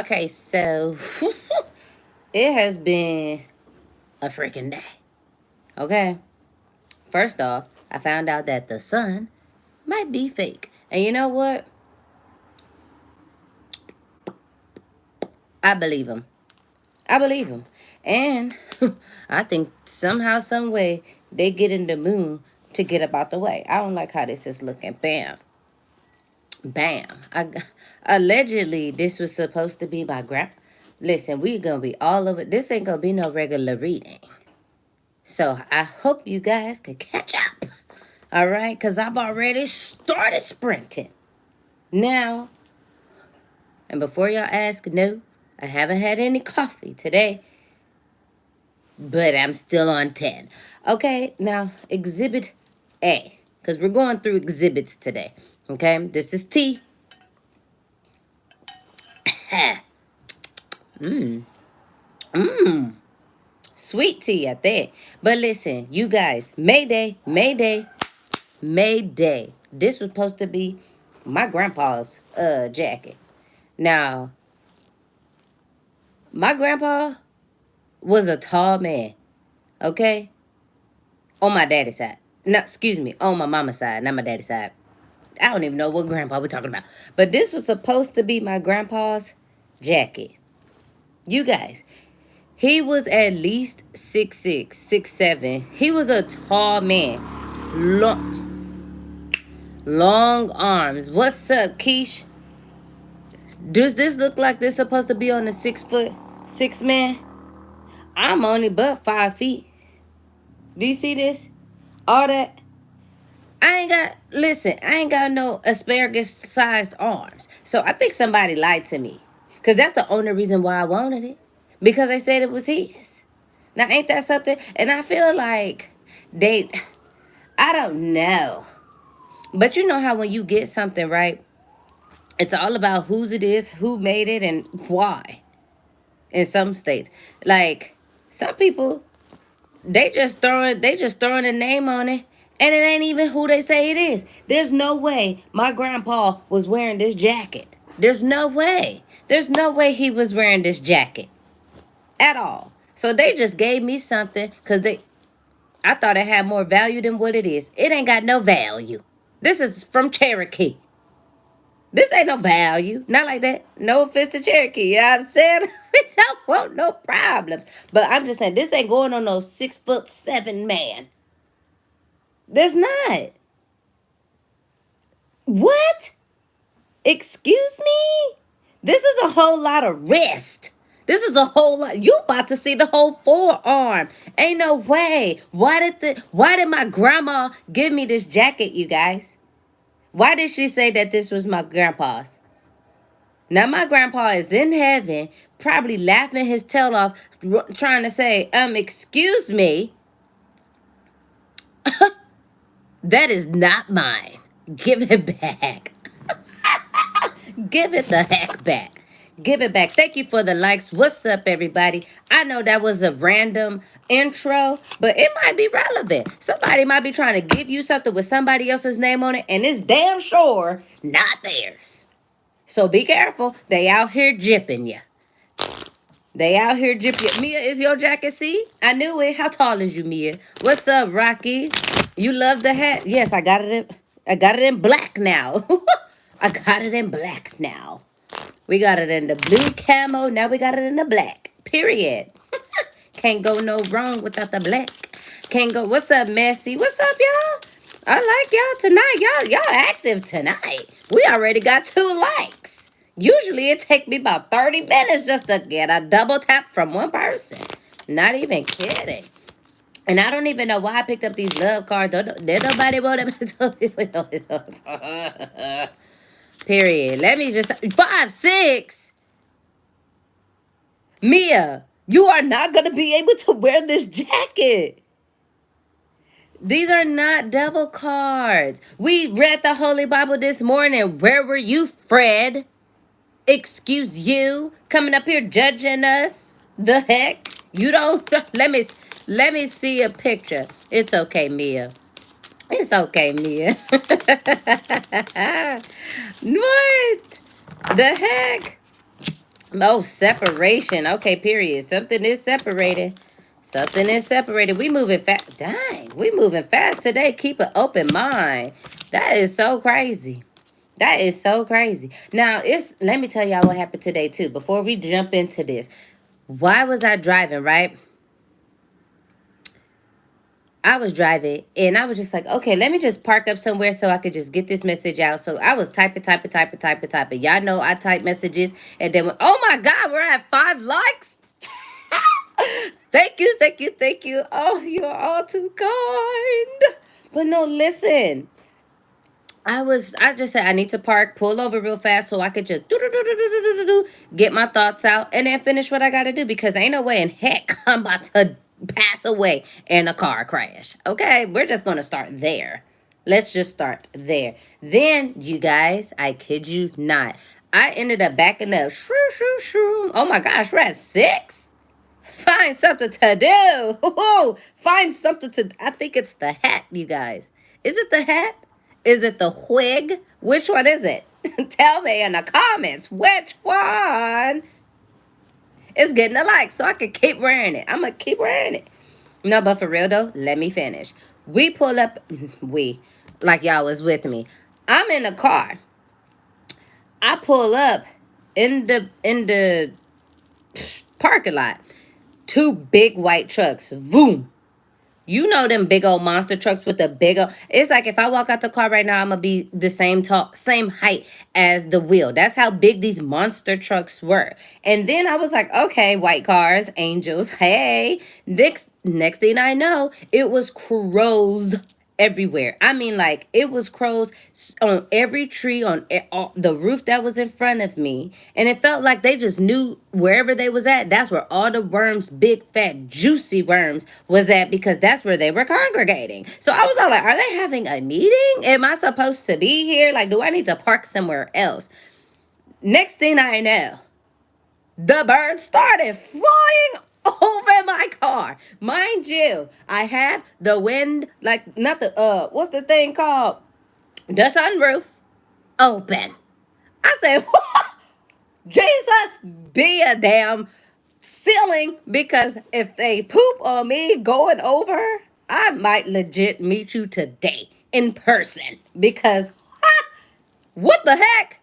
Okay, so it has been a freaking day. Okay. First off, I found out that the sun might be fake. And you know what? I believe him. I believe him. And I think somehow, some way, they get in the moon to get up out the way. I don't like how this is looking. Bam. Bam. Allegedly, this was supposed to be my grandpa. Listen, we're going to be all over. This ain't going to be no regular reading. So I hope you guys can catch up. All right? Because I've already started sprinting. Now, and before y'all ask, no, I haven't had any coffee today. But I'm still on 10. Okay, now, Exhibit A. Because we're going through exhibits today. Okay, this is T. Sweet tea at that. But listen, you guys, Mayday, Mayday, Mayday. This was supposed to be my grandpa's jacket. Now, my grandpa was a tall man, okay? On my daddy's side. No, excuse me, on my mama's side, not my daddy's side. I don't even know what grandpa we're talking about. But this was supposed to be my grandpa's jacket. You guys, he was at least 6'6", 6'7". He was a tall man. Long arms. What's up, Keish? Does this look like this supposed to be on a 6'6" man? I'm only but 5 feet. Do you see this? All that. I ain't got no asparagus sized arms. So I think somebody lied to me. Because that's the only reason why I wanted it. Because they said it was his. Now, ain't that something? And I feel like they, I don't know. But you know how when you get something right, it's all about whose it is, who made it, and why. In some states. Like, some people, they just throwing a name on it, and it ain't even who they say it is. There's no way my grandpa was wearing this jacket. There's no way. There's no way he was wearing this jacket at all. So they just gave me something because I thought it had more value than what it is. It ain't got no value. This is from Cherokee. This ain't no value. Not like that. No offense to Cherokee. You know what I'm saying? We don't want no problems. But I'm just saying, this ain't going on no 6'7" man. There's not. What? Excuse me? This is a whole lot of wrist. This is a whole lot. You about to see the whole forearm. Ain't no way. Why did my grandma give me this jacket, you guys? Why did she say that this was my grandpa's? Now my grandpa is in heaven, probably laughing his tail off, trying to say, excuse me, that is not mine. Give it back. Give it the heck back. Give it back. Thank you for the likes. What's up, everybody? I know that was a random intro, but it might be relevant. Somebody might be trying to give you something with somebody else's name on it, and it's damn sure not theirs. So be careful. They out here jipping you. They out here jipping you. Mia, is your jacket? See? I knew it. How tall is you, Mia? What's up, Rocky? You love the hat? Yes, I got it in black now. I got it in black now. We got it in the blue camo. Now we got it in the black. Period. Can't go no wrong without the black. Can't go. What's up, Messy? What's up, y'all? I like y'all tonight. Y'all active tonight. We already got 2 likes. Usually it take me about 30 minutes just to get a double tap from one person. Not even kidding. And I don't even know why I picked up these love cards. There's nobody want them. Period. Let me just 5'6". Mia, you are not gonna be able to wear this jacket. These are not devil cards. We read the Holy Bible this morning. Where were you, Fred? Excuse you coming up here judging us? The heck? You don't let me see a picture. It's okay, Mia. It's okay, Mia. What? The heck? Oh, separation. Okay, period. Something is separated. Something is separated. We moving fast. Dang, we moving fast today. Keep an open mind. That is so crazy. That is so crazy. Now, let me tell y'all what happened today too. Before we jump into this, why was I driving, right? I was driving and I was just like, okay, let me just park up somewhere so I could just get this message out. So I was typing. Y'all know I type messages and then, oh my God, we're at 5 likes. Thank you. Oh, you're all too kind. But no, listen. I just said I need to park, pull over real fast so I could just get my thoughts out and then finish what I gotta do because ain't no way in heck I'm about to pass away in a car crash. Okay, we're just gonna start there. Let's just start there. Then, you guys, I kid you not, I ended up backing up. Shroom. Oh my gosh, we're at 6. Find something to do. Find something to. I think it's the hat, you guys. Is it the hat? Is it the wig? Which one is it? Tell me in the comments which one is getting a like so I can keep wearing it. I'm going to keep wearing it. No, but for real though, let me finish. We pull up, like y'all was with me. I'm in the car. I pull up in the parking lot. 2 big white trucks. Boom. You know them big old monster trucks with the big old. It's like if I walk out the car right now, I'm gonna be the same height as the wheel. That's how big these monster trucks were. And then I was like, okay, white cars, angels, hey. Next thing I know, it was crows everywhere. I mean, like it was crows on every tree, on the roof that was in front of me, and it felt like they just knew wherever they was at. That's where all the worms, big fat juicy worms, was at because that's where they were congregating. So I was all like, are they having a meeting? Am I supposed to be here? Like, do I need to park somewhere else? Next thing I know, the birds started flying over my car. Mind you, I had the wind, like not the what's the thing called? The sunroof open. I said, Jesus be a damn ceiling because if they poop on me going over, I might legit meet you today in person because what the heck?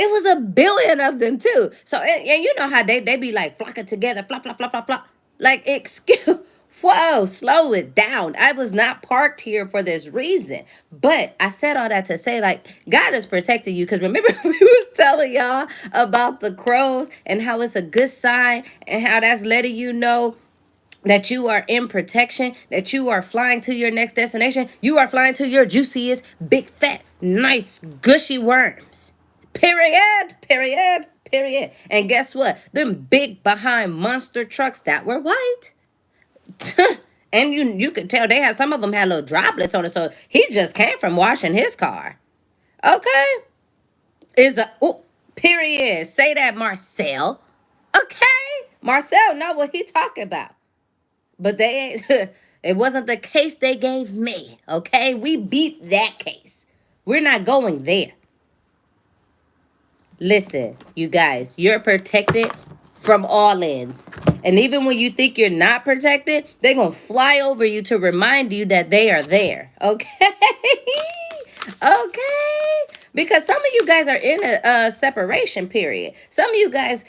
It was a billion of them too. So and you know how they be like flocking together, flop, flop, flop, flop, flop. Like, excuse, whoa, slow it down. I was not parked here for this reason. But I said all that to say, like, God is protecting you. Because remember, we was telling y'all about the crows and how it's a good sign and how that's letting you know that you are in protection, that you are flying to your next destination. You are flying to your juiciest, big, fat, nice, gushy worms. Period. And guess what? Them big behind monster trucks that were white. And you could tell they had some of them had little droplets on it. So he just came from washing his car. Okay. Is a oh, period. Say that, Marcel. Okay. Marcel know what he talking about. But they it wasn't the case they gave me. Okay. We beat that case. We're not going there. Listen, you guys, you're protected from all ends. And even when you think you're not protected, they're going to fly over you to remind you that they are there. Okay? Okay? Because some of you guys are in a separation period. Some of you guys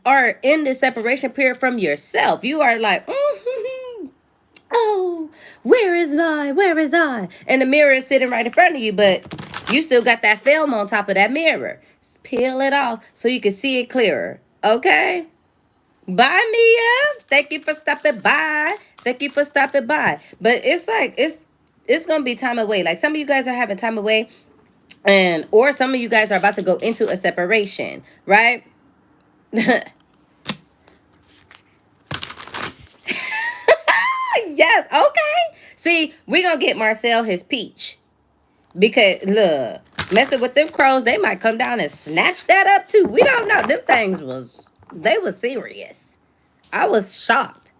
are in the separation period from yourself. You are like, oh, where is I? And the mirror is sitting right in front of you, but you still got that film on top of that mirror. Peel it off so you can see it clearer. Okay? Bye, Mia. Thank you for stopping by. But it's like it's gonna be time away. Like some of you guys are having time away, and or some of you guys are about to go into a separation, right? Yes, okay. See, we're gonna get Marcel his peach. Because look, messing with them crows, they might come down and snatch that up too. We don't know. Them things they was serious. I was shocked.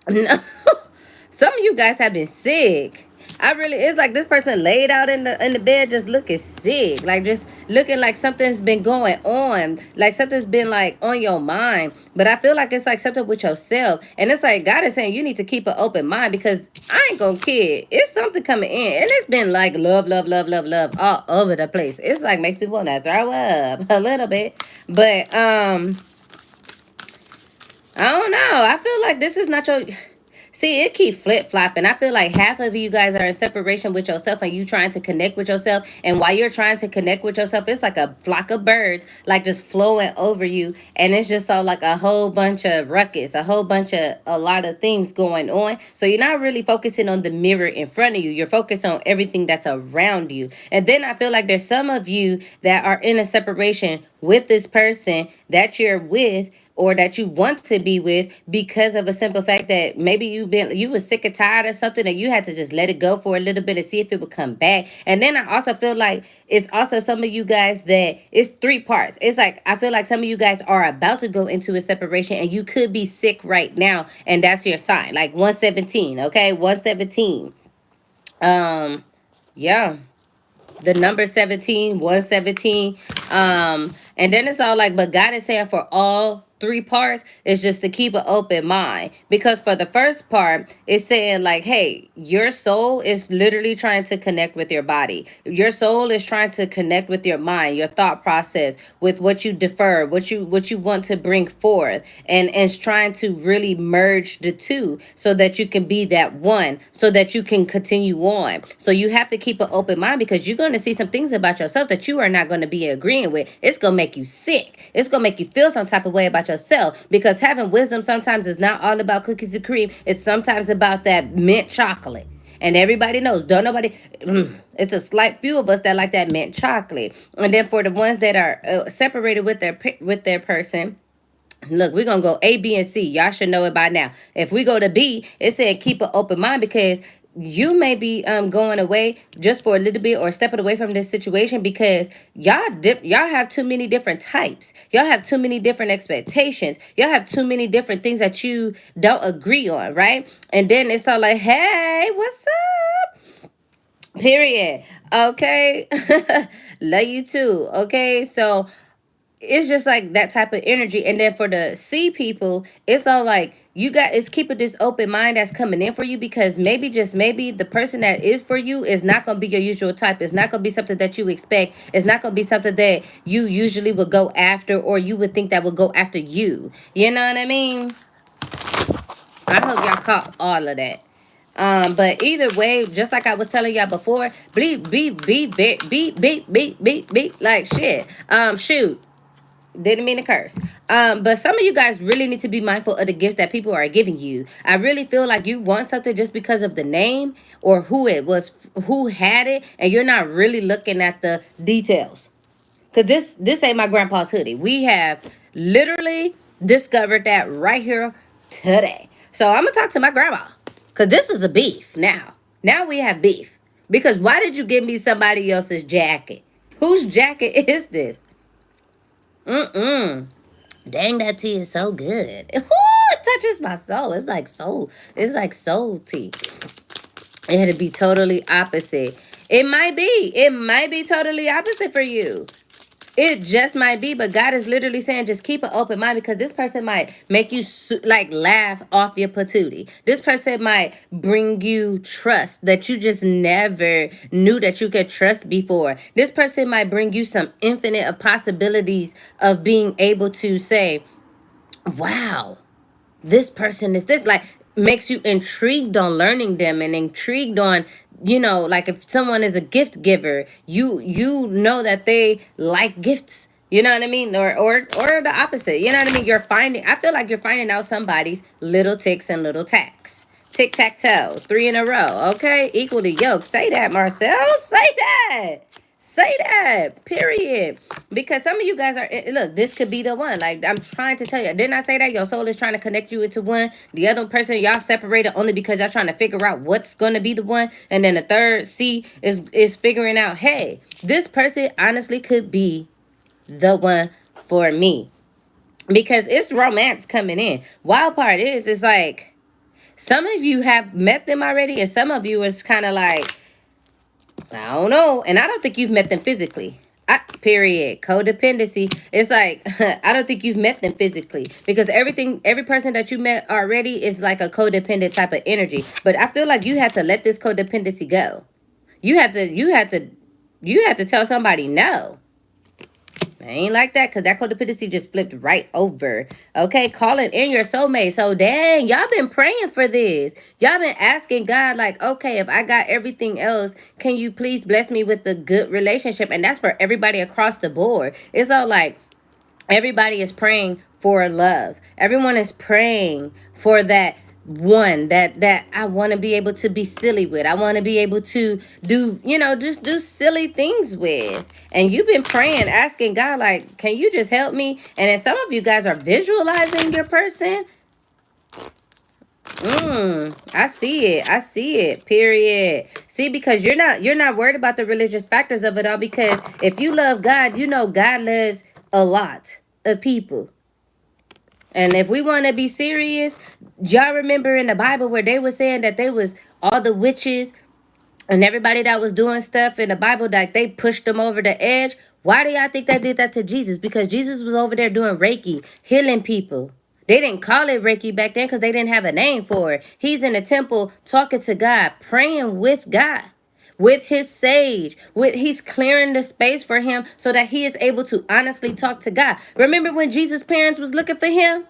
No. Some of you guys have been sick. I really, it's like this person laid out in the bed just looking sick, like just looking like something's been going on, like something's been like on your mind. But I feel like it's like something with yourself, and it's like God is saying you need to keep an open mind because I ain't gonna kid, it's something coming in, and it's been like love, love, love, love, love all over the place. It's like makes people wanna throw up a little bit, but I don't know. I feel like this is not your. See, it keep flip flopping. I feel like half of you guys are in separation with yourself and you trying to connect with yourself. And while you're trying to connect with yourself, it's like a flock of birds, like just flowing over you. And it's just all like a whole bunch of ruckus, a whole bunch of a lot of things going on. So you're not really focusing on the mirror in front of you. You're focused on everything that's around you. And then I feel like there's some of you that are in a separation with this person that you're with or that you want to be with because of a simple fact that maybe you was sick and tired of something and you had to just let it go for a little bit and see if it would come back. And then I also feel like it's also some of you guys that it's three parts. It's like I feel like some of you guys are about to go into a separation and you could be sick right now, and that's your sign. Like 117, okay? 117. Yeah, the number 17, 117. And then it's all like, but God is saying for all three parts is just to keep an open mind, because for the first part it's saying like, hey, your soul is literally trying to connect with your body. Your soul is trying to connect with your mind, your thought process, with what you defer, what you want to bring forth, and it's trying to really merge the two so that you can be that one, so that you can continue on. So you have to keep an open mind because you're going to see some things about yourself that you are not going to be agreeing with. It's going to make you sick. It's going to make you feel some type of way about yourself, because having wisdom sometimes is not all about cookies and cream. It's sometimes about that mint chocolate. And everybody knows, don't nobody, it's a slight few of us that like that mint chocolate. And then for the ones that are separated with their person, look, we're going to go A, B, and C. Y'all should know it by now. If we go to B, it said keep an open mind, because you may be going away just for a little bit or stepping away from this situation because y'all have too many different types. Y'all have too many different expectations. Y'all have too many different things that you don't agree on, right? And then it's all like, hey, what's up? Period. Okay. Love you too. Okay. So it's just like that type of energy. And then for the C people, it's all like you got is keeping this open mind that's coming in for you, because maybe, just maybe, the person that is for you is not going to be your usual type. It's not going to be something that you expect. It's not going to be something that you usually would go after, or you would think that would go after you. You know what I mean? I hope y'all caught all of that. But either way, just like I was telling y'all before, be like shit. Shoot, didn't mean to curse. But some of you guys really need to be mindful of the gifts that people are giving you. I really feel like you want something just because of the name or who it was, who had it, and you're not really looking at the details. Cause this ain't my grandpa's hoodie. We have literally discovered that right here today. So I'm gonna talk to my grandma. Cause this is a beef now. Now we have beef. Because why did you give me somebody else's jacket? Whose jacket is this? Mm-mm. Dang, that tea is so good. Ooh, it touches my soul. It's like soul. It's like soul tea. It had to be totally opposite. It might be. It might be totally opposite for you. It just might be, but God is literally saying just keep an open mind, because this person might make you like laugh off your patootie. This person might bring you trust that you just never knew that you could trust before. This person might bring you some infinite of possibilities of being able to say, wow, this person is this, like, makes you intrigued on learning them and intrigued on, like if someone is a gift giver, you know that they like gifts, you know what I mean, or the opposite, you know what I mean. I feel like you're finding out somebody's little ticks and little tacks. Tic-tac-toe, 3 in a row, okay, equal to yoke. Say that, Marcel. Say that. Say that, period. Because some of you guys are, look, this could be the one. Like, I'm trying to tell you. Didn't I say that? Your soul is trying to connect you into one. The other person, y'all separated only because y'all trying to figure out what's going to be the one. And then the third, C, is figuring out, hey, this person honestly could be the one for me. Because it's romance coming in. Wild part is, it's like, Some of you have met them already, and some of you is kind of like, I don't know. And I don't think you've met them physically. Period. Codependency. It's like, I don't think you've met them physically, because every person that you met already is like a codependent type of energy. But I feel like you had to let this codependency go. You had to tell somebody no. I ain't like that, because that codependency just flipped right over. Okay, call it in your soulmate. So, dang, y'all been praying for this. Y'all been asking God, like, okay, if I got everything else, can you please bless me with a good relationship? And that's for everybody across the board. It's all like, everybody is praying for love. Everyone is praying for that one that I want to be able to be silly with. I want to be able to do, just do silly things with. And you've been praying, asking God, like, can you just help me? And then some of you guys are visualizing your person. I see it. I see it. Period. See, because you're not worried about the religious factors of it all, because if you love God, you know God loves a lot of people. And if we want to be serious, y'all remember in the Bible where they were saying that they was all the witches and everybody that was doing stuff in the Bible, that they pushed them over the edge. Why do y'all think they did that to Jesus? Because Jesus was over there doing Reiki, healing people. They didn't call it Reiki back then because they didn't have a name for it. He's in the temple talking to God, praying with God, with his sage, with he's clearing the space for him so that he is able to honestly talk to God. Remember when Jesus' parents was looking for him?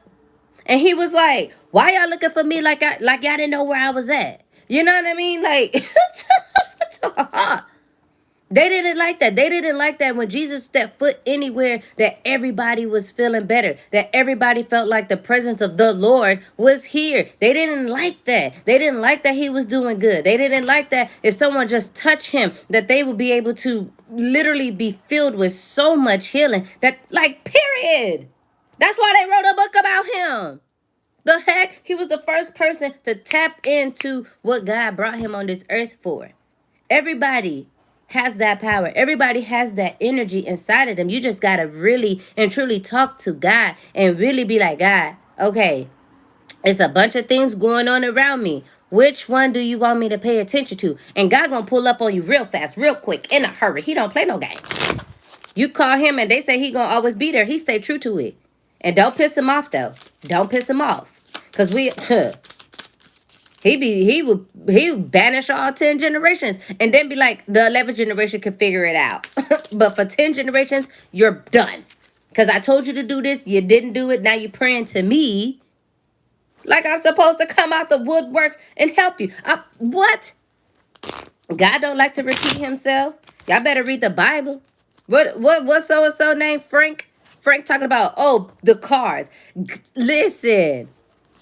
And he was like, why y'all looking for me like y'all didn't know where I was at? You know what I mean? Like, they didn't like that. They didn't like that when Jesus stepped foot anywhere, that everybody was feeling better, that everybody felt like the presence of the Lord was here. They didn't like that. They didn't like that he was doing good. They didn't like that if someone just touched him, that they would be able to literally be filled with so much healing. That, like, period. That's why they wrote a book about him. The heck? He was the first person to tap into what God brought him on this earth for. Everybody has that power. Everybody has that energy inside of them. You just got to really and truly talk to God and really be like, God, okay, it's a bunch of things going on around me. Which one do you want me to pay attention to? And God gonna pull up on you real fast, real quick, in a hurry. He don't play no games. You call him and they say he gonna always be there. He stay true to it. And don't piss him off, though. Don't piss him off. Because he would banish all 10 generations and then be like, the 11th generation can figure it out. But for 10 generations, you're done. Because I told you to do this, you didn't do it. Now you're praying to me like I'm supposed to come out the woodworks and help you. What? God don't like to repeat himself. Y'all better read the Bible. What so-and-so named Frank? Frank talking about, oh, the cars. Listen.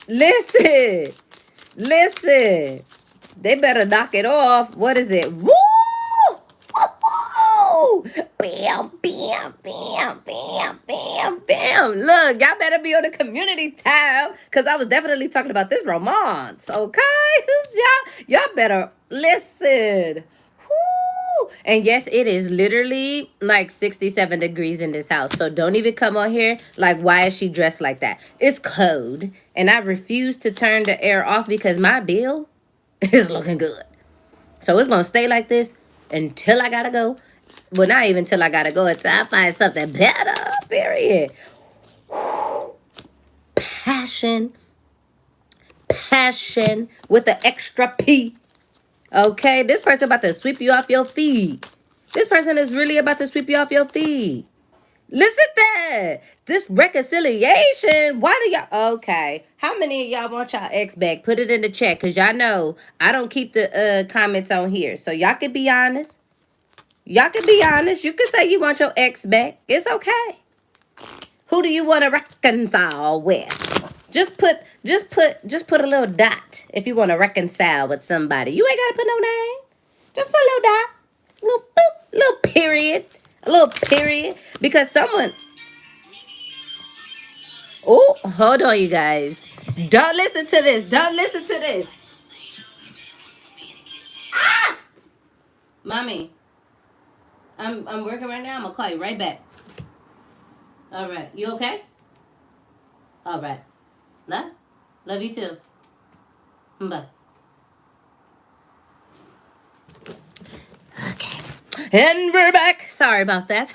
Listen. Listen. They better knock it off. What is it? Woo! Bam, bam, bam, bam, bam, bam. Look, y'all better be on the community tab, because I was definitely talking about this romance, okay? Y'all better listen. Woo! And yes, it is literally like 67 degrees in this house. So don't even come on here like, why is she dressed like that? It's cold. And I refuse to turn the air off because my bill is looking good. So it's going to stay like this until I got to go. Well, not even till I got to go. Until I find something better, period. Passion. Passion with the extra P. Okay, this person about to sweep you off your feet. This person is really about to sweep you off your feet. Listen to that. This reconciliation. Why do y'all... Okay. How many of y'all want y'all ex back? Put it in the chat, because y'all know I don't keep the comments on here. So y'all can be honest. Y'all can be honest. You can say you want your ex back. It's okay. Who do you want to reconcile with? Just put a little dot if you want to reconcile with somebody. You ain't got to put no name. Just put a little dot. Little boop, little period. A little period. Because someone... Oh, hold on, you guys. Don't listen to this. Don't listen to this. Ah! Mommy, I'm working right now. I'm going to call you right back. All right. You okay? All right. Love? Love you too. Bye. Okay. And we're back. Sorry about that.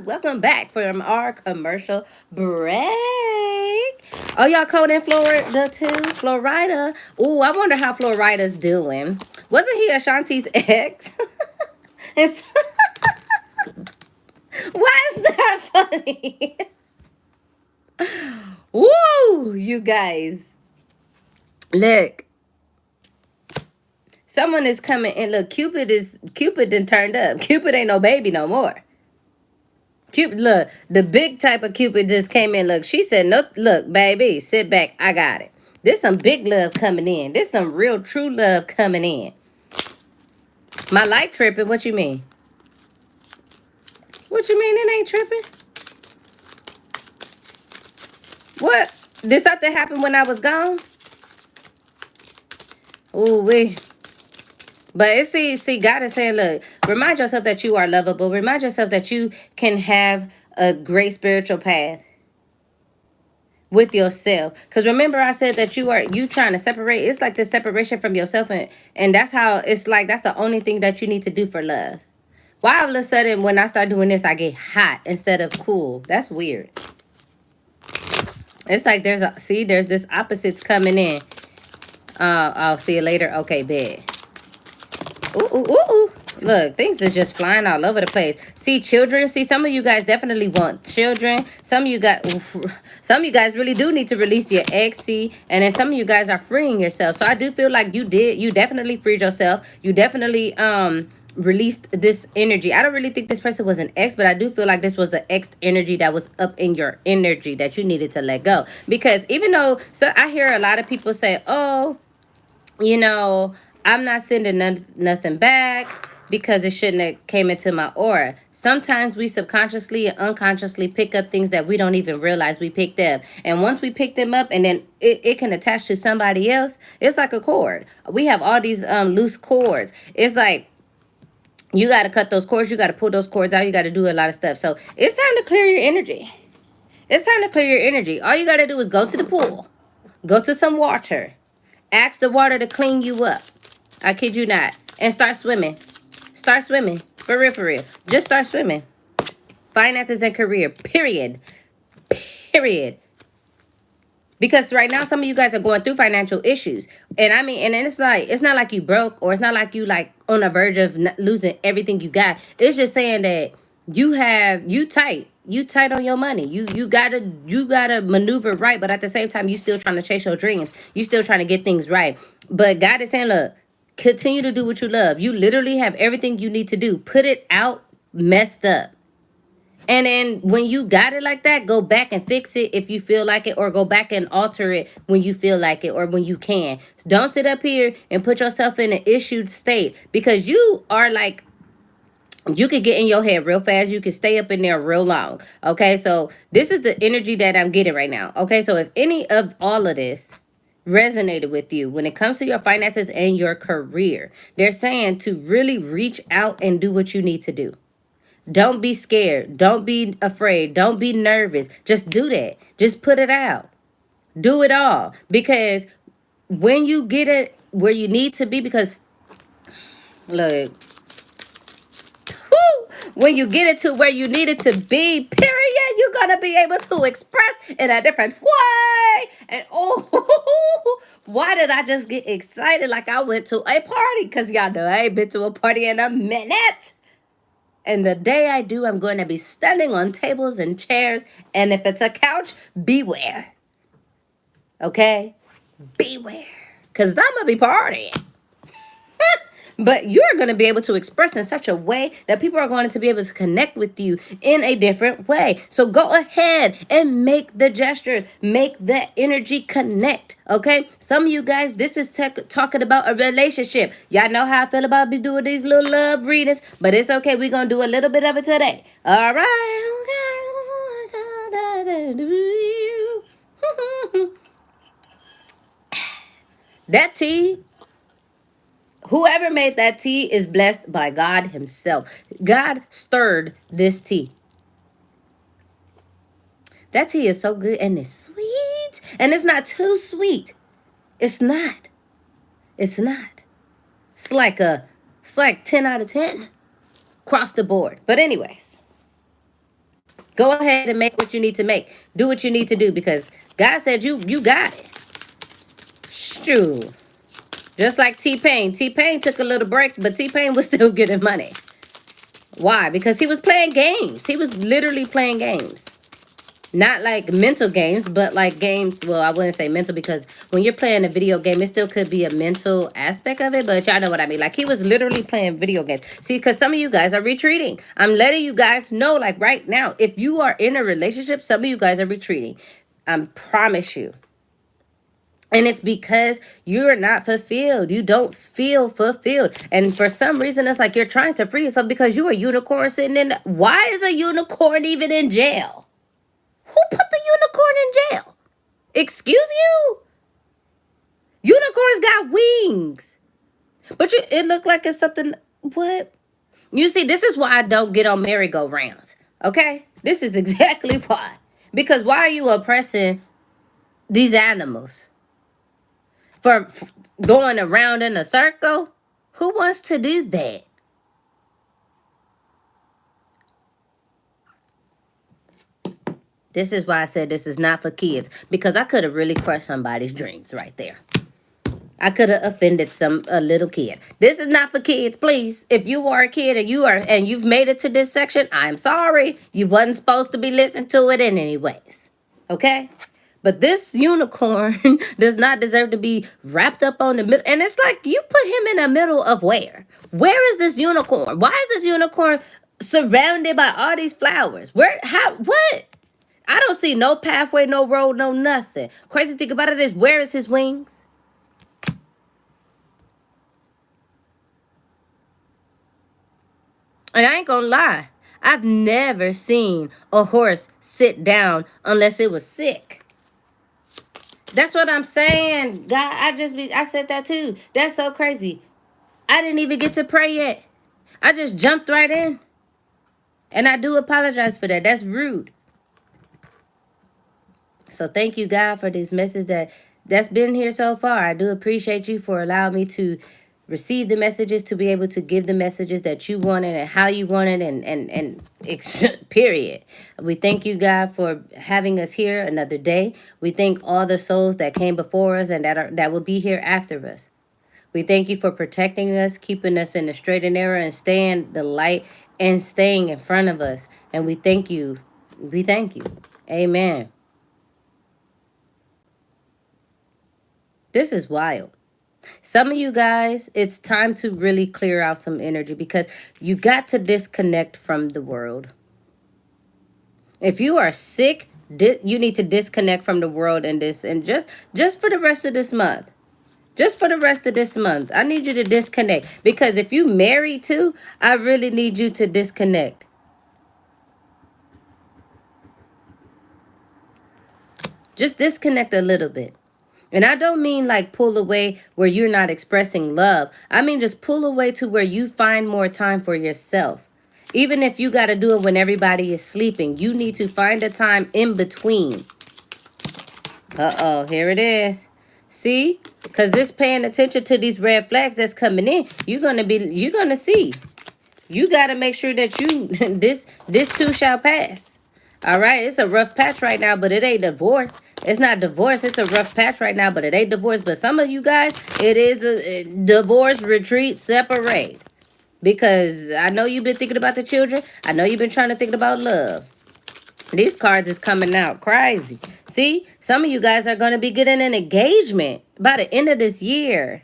Welcome back from our commercial break. Oh, y'all cold in Florida too? Florida. Ooh, I wonder how Florida's doing. Wasn't he Ashanti's ex? It's why is that funny? Woo, you guys. Look, someone is coming and look, Cupid done turned up. Cupid ain't no baby no more. Cupid, look, the big type of Cupid just came in. Look, she said, "No, look, baby, sit back. I got it." There's some big love coming in. There's some real true love coming in. My light tripping. What you mean? What you mean it ain't tripping? What? Did something happen when I was gone? Ooh, we. But it's see, God is saying, look, remind yourself that you are lovable. Remind yourself that you can have a great spiritual path with yourself. Because remember I said that you trying to separate. It's like the separation from yourself, and that's how it's like that's the only thing that you need to do for love. Why all of a sudden when I start doing this I get hot instead of cool? That's weird. It's like there's this opposites coming in. I'll see you later. Okay, bed. Ooh, ooh, ooh, ooh. Look, things are just flying all over the place. See, children. See, some of you guys definitely want children. Some of you guys really do need to release your ex. See, and then some of you guys are freeing yourself. So I do feel like you definitely freed yourself. You definitely released this energy. I don't really think this person was an ex, but I do feel like this was an ex energy that was up in your energy that you needed to let go. Because even though, so I hear a lot of people say, oh, you know, I'm not sending nothing back because it shouldn't have came into my aura. Sometimes we subconsciously and unconsciously pick up things that we don't even realize we picked up. And once we pick them up and then it can attach to somebody else, it's like a cord. We have all these loose cords. It's like, you got to cut those cords. You got to pull those cords out. You got to do a lot of stuff. So it's time to clear your energy. It's time to clear your energy. All you got to do is go to the pool. Go to some water. Ask the water to clean you up. I kid you not. And start swimming. Start swimming. For real, for real. Just start swimming. Finances and career. Period. Period. Because right now, some of you guys are going through financial issues. And I mean, and it's like, it's not like you broke or it's not like you like on the verge of losing everything you got. It's just saying that you tight on your money. You gotta maneuver right. But at the same time, you still trying to chase your dreams. You still trying to get things right. But God is saying, look, continue to do what you love. You literally have everything you need to do. Put it out messed up. And then when you got it like that, go back and fix it if you feel like it, or go back and alter it when you feel like it or when you can. Don't sit up here and put yourself in an issued state, because you are like, you could get in your head real fast. You can stay up in there real long. Okay, so this is the energy that I'm getting right now. Okay, so if any of all of this resonated with you when it comes to your finances and your career, they're saying to really reach out and do what you need to do. Don't be scared. Don't be afraid. Don't be nervous. Just do that. Just put it out. Do it all. Because when you get it where you need to be, because look, when you get it to where you need it to be, period, you're going to be able to express in a different way. And oh, why did I just get excited like I went to a party? Because y'all know I ain't been to a party in a minute. And the day I do, I'm going to be standing on tables and chairs. And if it's a couch, beware. Okay? Beware. Because I'm going to be partying. But you're going to be able to express in such a way that people are going to be able to connect with you in a different way. So go ahead and make the gestures. Make that energy connect. Okay? Some of you guys, this is talking about a relationship. Y'all know how I feel about me doing these little love readings. But it's okay. We're going to do a little bit of it today. All right. That tea. Whoever made that tea is blessed by God himself. God stirred this tea. That tea is so good and it's sweet. And it's not too sweet. It's not. It's not. It's like 10 out of 10 across the board. But anyways, go ahead and make what you need to make. Do what you need to do because God said you got it. Shoo. Just like T-Pain. T-Pain took a little break, but T-Pain was still getting money. Why? Because he was playing games. He was literally playing games. Not like mental games, but like games. Well, I wouldn't say mental because when you're playing a video game, it still could be a mental aspect of it. But y'all know what I mean. Like he was literally playing video games. See, because some of you guys are retreating. I'm letting you guys know, like right now, if you are in a relationship, some of you guys are retreating. I promise you. And it's because you're not fulfilled. You don't feel fulfilled. And for some reason, it's like you're trying to free yourself because you're a unicorn sitting in. Why is a unicorn even in jail? Who put the unicorn in jail? Excuse you? Unicorns got wings. But it looked like it's something. What? You see, this is why I don't get on merry-go-rounds. Okay? This is exactly why. Because why are you oppressing these animals? For going around in a circle? Who wants to do that? This is why I said this is not for kids. Because I could have really crushed somebody's dreams right there. I could have offended a little kid. This is not for kids, please. If you are a kid and you've made it to this section, I'm sorry. You wasn't supposed to be listening to it in anyways. Okay? But this unicorn does not deserve to be wrapped up on the middle. And it's like you put him in the middle of where? Where is this unicorn? Why is this unicorn surrounded by all these flowers? Where? How? What? I don't see no pathway, no road, no nothing. Crazy thing about it is, where is his wings? And I ain't gonna lie, I've never seen a horse sit down unless it was sick. That's what I'm saying. God, I said that too. That's so crazy. I didn't even get to pray yet. I just jumped right in. And I do apologize for that. That's rude. So thank you, God, for this message that's been here so far. I do appreciate you for allowing me to receive the messages, to be able to give the messages that you wanted and how you wanted, and period. We thank you, God, for having us here another day. We thank all the souls that came before us and that will be here after us. We thank you for protecting us, keeping us in the straight and narrow, and staying the light and staying in front of us. And we thank you. We thank you. Amen. This is wild. Some of you guys, it's time to really clear out some energy because you got to disconnect from the world. If you are sick, you need to disconnect from the world and just for the rest of this month. Just for the rest of this month. I need you to disconnect because if you married too, I really need you to disconnect. Just disconnect a little bit. And I don't mean like pull away where you're not expressing love. I mean just pull away to where you find more time for yourself. Even if you got to do it when everybody is sleeping, you need to find a time in between. Uh-oh, here it is. See? Because this paying attention to these red flags that's coming in, you're going to see. You got to make sure that you, this too shall pass. All right, it's a rough patch right now, but it ain't divorce. It's not divorce. It's a rough patch right now, but it ain't divorce. But some of you guys, it is a divorce, retreat, separate. Because I know you've been thinking about the children. I know you've been trying to think about love. These cards is coming out crazy. See, some of you guys are going to be getting an engagement by the end of this year.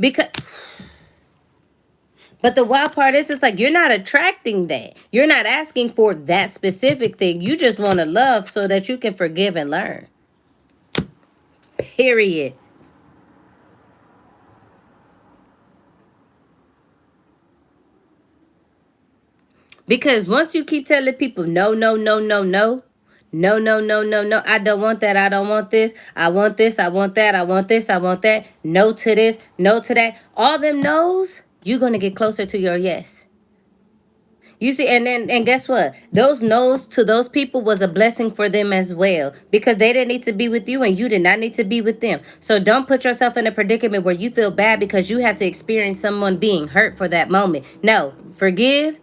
Because... But the wild part is, it's like you're not attracting that. You're not asking for that specific thing. You just want to love so that you can forgive and learn. Period. Because once you keep telling people, no, no, no, no, no. No, no, no, no, no. I don't want that. I don't want this. I want this. I want that. I want this. I want that. No to this. No to that. All them no's, you're going to get closer to your yes. You see, and guess what? Those no's to those people was a blessing for them as well, because they didn't need to be with you and you did not need to be with them. So don't put yourself in a predicament where you feel bad because you have to experience someone being hurt for that moment. No, forgive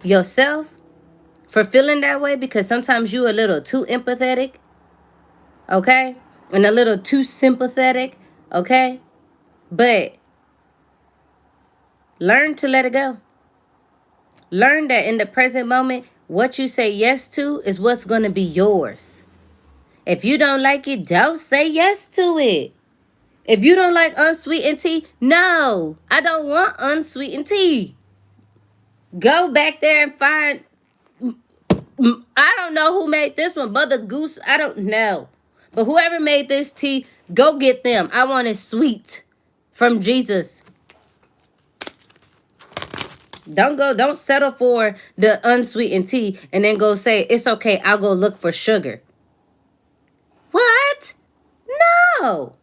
yourself for feeling that way, because sometimes you a little too empathetic, okay? And a little too sympathetic, okay? But learn to let it go. Learn that in the present moment, what you say yes to is what's going to be yours. If you don't like it, don't say yes to it. If you don't like unsweetened tea, no, I don't want unsweetened tea. Go back there and find, I don't know who made this one, Mother Goose, I don't know. But whoever made this tea, go get them. I want it sweet from Jesus. Don't settle for the unsweetened tea and then go say, it's okay, I'll go look for sugar. What? No.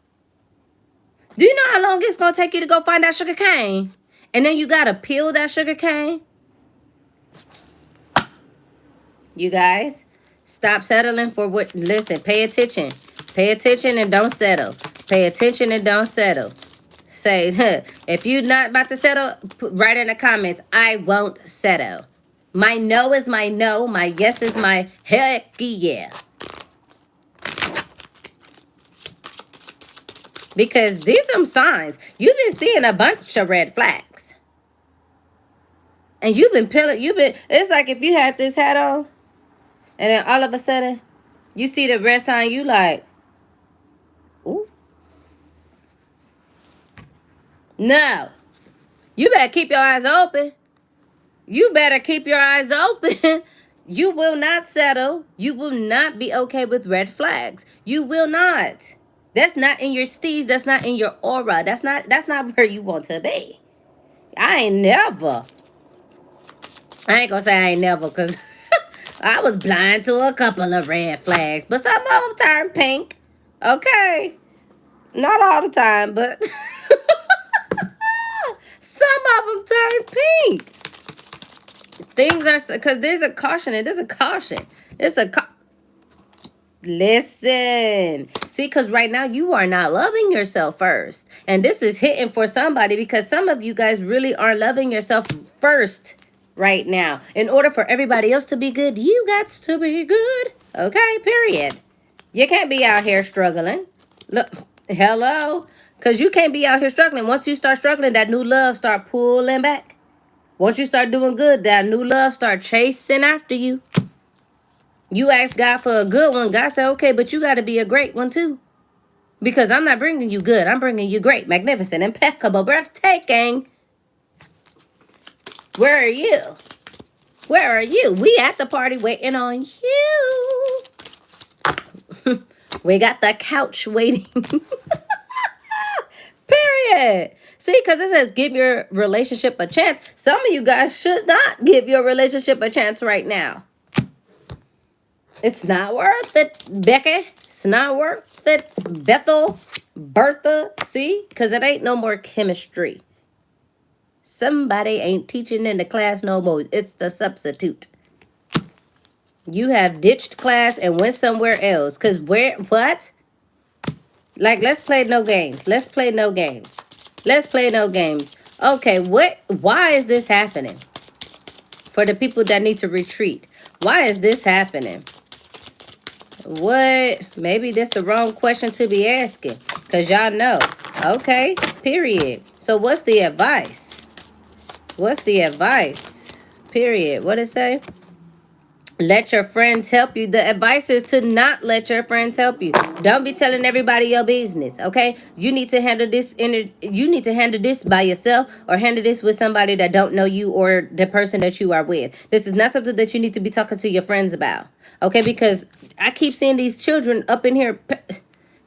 Do you know how long it's going to take you to go find that sugar cane? And then you got to peel that sugar cane? You guys, stop settling for what, listen, pay attention. Pay attention and don't settle. Pay attention and don't settle. Say, if you're not about to settle, write in the comments, I won't settle. My no is my no. My yes is my heck yeah. Because these are some signs. You've been seeing a bunch of red flags. And you've been peeling, it's like if you had this hat on, and then all of a sudden, you see the red sign, you like, ooh. No. You better keep your eyes open. You better keep your eyes open. You will not settle. You will not be okay with red flags. You will not. That's not in your steez. That's not in your aura. That's not where you want to be. I ain't gonna say I ain't never, because I was blind to a couple of red flags. But some of them turn pink. Okay. Not all the time, but some of them turn pink. Things are, because there's a caution. It is a caution. It's a listen. See, because right now you are not loving yourself first. And this is hitting for somebody, because some of you guys really aren't loving yourself first right now. In order for everybody else to be good, you got to be good. Okay, period. You can't be out here struggling. Look, hello? Because you can't be out here struggling. Once you start struggling, that new love start pulling back. Once you start doing good, that new love start chasing after you. You ask God for a good one. God said, okay, but you got to be a great one too. Because I'm not bringing you good. I'm bringing you great, magnificent, impeccable, breathtaking. Where are you? Where are you? We at the party waiting on you. We got the couch waiting. Period. See, because it says give your relationship a chance. Some of you guys should not give your relationship a chance right now. It's not worth it, Becky. It's not worth it, Bethel, Bertha. See, because it ain't no more chemistry. Somebody ain't teaching in the class no more. It's the substitute. You have ditched class and went somewhere else. Because what? Like, let's play no games. Let's play no games. Let's play no games. Okay, why is this happening? For the people that need to retreat. Why is this happening? What? Maybe that's the wrong question to be asking. Because y'all know. Okay, period. So what's the advice? What's the advice? Period. What it say? Let your friends help you. The advice is to not let your friends help you. Don't be telling everybody your business, okay? You need to handle this by yourself, or handle this with somebody that don't know you or the person that you are with. This is not something that you need to be talking to your friends about, okay? Because I keep seeing these children up in here,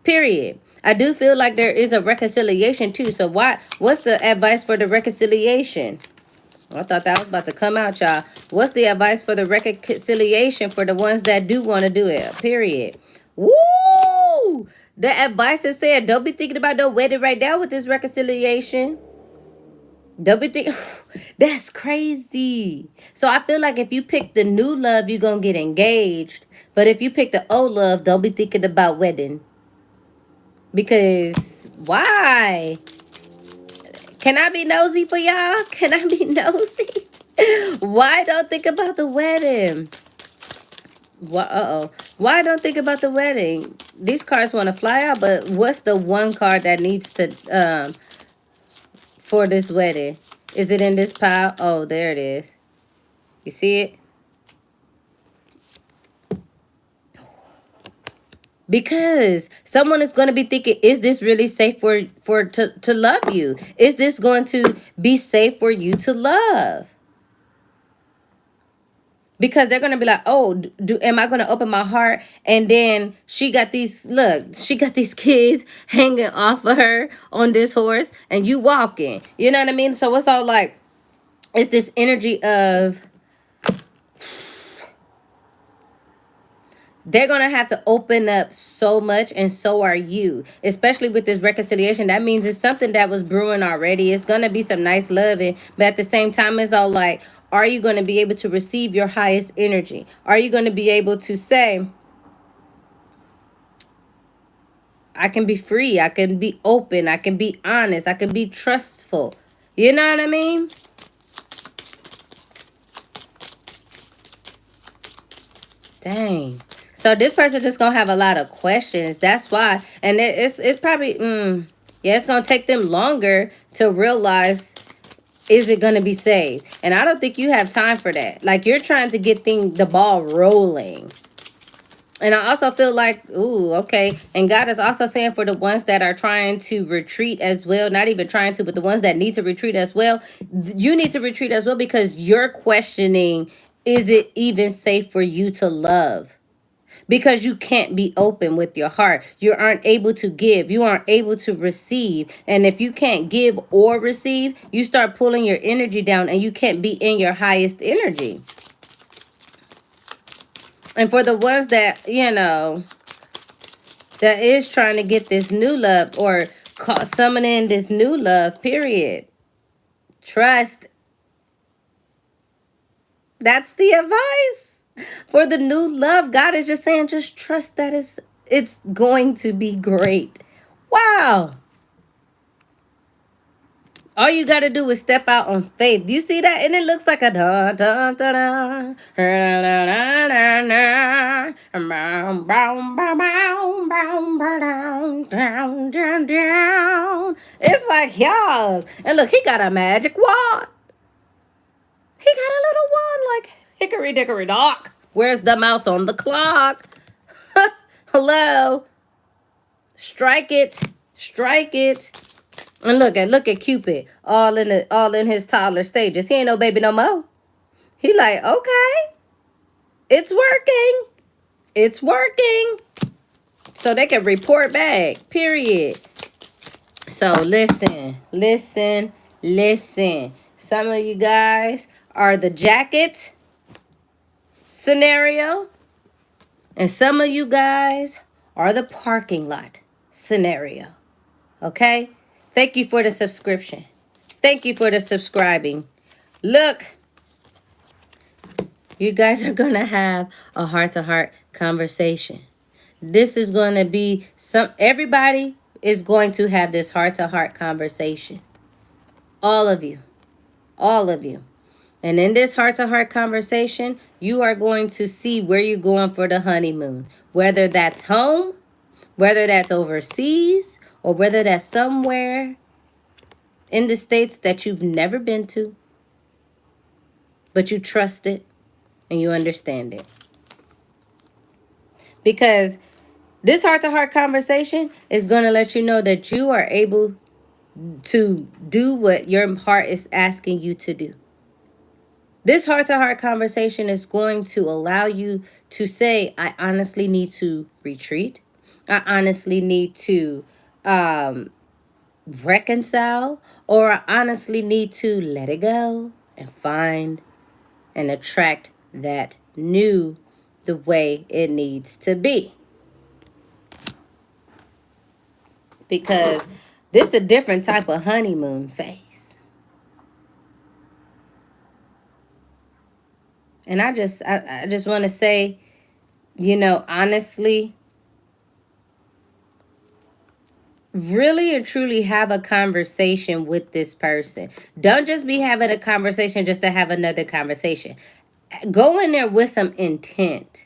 period. I do feel like there is a reconciliation too. So what's the advice for the reconciliation? I thought that was about to come out, y'all. What's the advice for the reconciliation for the ones that do want to do it? Period. Woo! The advice is said, don't be thinking about no wedding right now with this reconciliation. Don't be think that's crazy. So I feel like if you pick the new love, you're gonna get engaged. But if you pick the old love, don't be thinking about wedding. Because why? Can I be nosy for y'all? Can I be nosy? Why don't think about the wedding? What? Uh oh. Why don't think about the wedding? These cards want to fly out, but what's the one card that needs to for this wedding? Is it in this pile? Oh, there it is. You see it? Because someone is going to be thinking, is this really safe to love you? Is this going to be safe for you to love? Because they're gonna be like, oh, am I gonna open my heart? And then she got these kids hanging off of her on this horse, and you walking. You know what I mean? So it's all like, it's this energy of they're gonna have to open up so much, and so are you. Especially with this reconciliation, that means it's something that was brewing already. It's gonna be some nice loving, but at the same time, it's all like, are you gonna be able to receive your highest energy? Are you gonna be able to say, I can be free, I can be open, I can be honest, I can be trustful? You know what I mean? Dang. So this person just gonna have a lot of questions. That's why, and it's probably yeah, it's gonna take them longer to realize, is it gonna be saved? And I don't think you have time for that. Like, you're trying to get the ball rolling. And I also feel like, ooh, okay. And God is also saying, for the ones that are trying to retreat as well, not even trying to, but the ones that need to retreat as well, you need to retreat as well, because you're questioning, is it even safe for you to love? Because you can't be open with your heart. You aren't able to give. You aren't able to receive. And if you can't give or receive, you start pulling your energy down, and you can't be in your highest energy. And for the ones that, that is trying to get this new love, or summoning this new love, period. Trust. That's the advice. For the new love, God is just saying, just trust that it's going to be great. Wow. All you got to do is step out on faith. Do you see that? And it looks like a da da da da da da da. It's like, y'all. And look, he got a magic wand. He got a little wand like hickory dickory dock. Where's the mouse on the clock? Hello. Strike it. Strike it. And look at Cupid, all in his toddler stages. He ain't no baby no more. He like, okay, it's working. It's working. So they can report back, period. So listen. Some of you guys are the jacket scenario, and some of you guys are the parking lot scenario. Okay? Thank you for the subscription. Thank you for the subscribing. Look, you guys are going to have a heart-to-heart conversation. This is going to be everybody is going to have this heart-to-heart conversation. All of you. All of you. And in this heart-to-heart conversation, you are going to see where you're going for the honeymoon. Whether that's home, whether that's overseas, or whether that's somewhere in the States that you've never been to, but you trust it and you understand it. Because this heart-to-heart conversation is going to let you know that you are able to do what your heart is asking you to do. This heart-to-heart conversation is going to allow you to say, I honestly need to retreat. I honestly need to reconcile, or I honestly need to let it go and find and attract that new the way it needs to be. Because this is a different type of honeymoon phase. And I just want to say, honestly, really and truly have a conversation with this person. Don't just be having a conversation just to have another conversation. Go in there with some intent.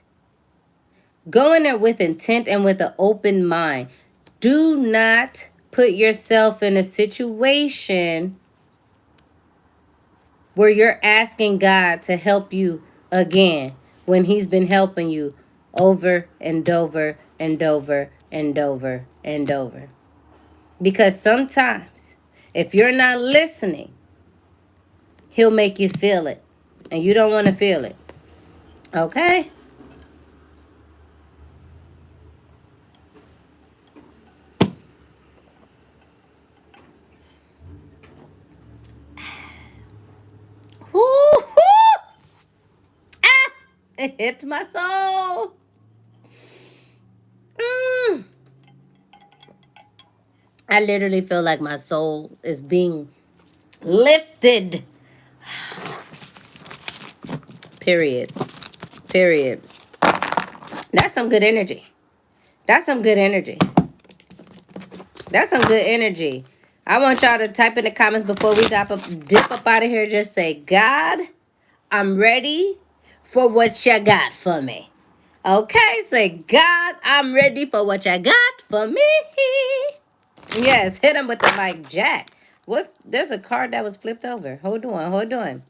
Go in there with intent and with an open mind. Do not put yourself in a situation where you're asking God to help you again when He's been helping you over and over and over and over and over. Because sometimes, if you're not listening, He'll make you feel it. And you don't want to feel it. Okay? Woo-hoo! Ah! It hit my soul. Mm. I literally feel like my soul is being lifted. Period. Period. That's some good energy. That's some good energy. That's some good energy. I want y'all to type in the comments before we dip up out of here. Just say, God, I'm ready for what you got for me. Okay? Say, God, I'm ready for what you got for me. Yes, hit him with the mic jack. There's a card that was flipped over. Hold on, hold on.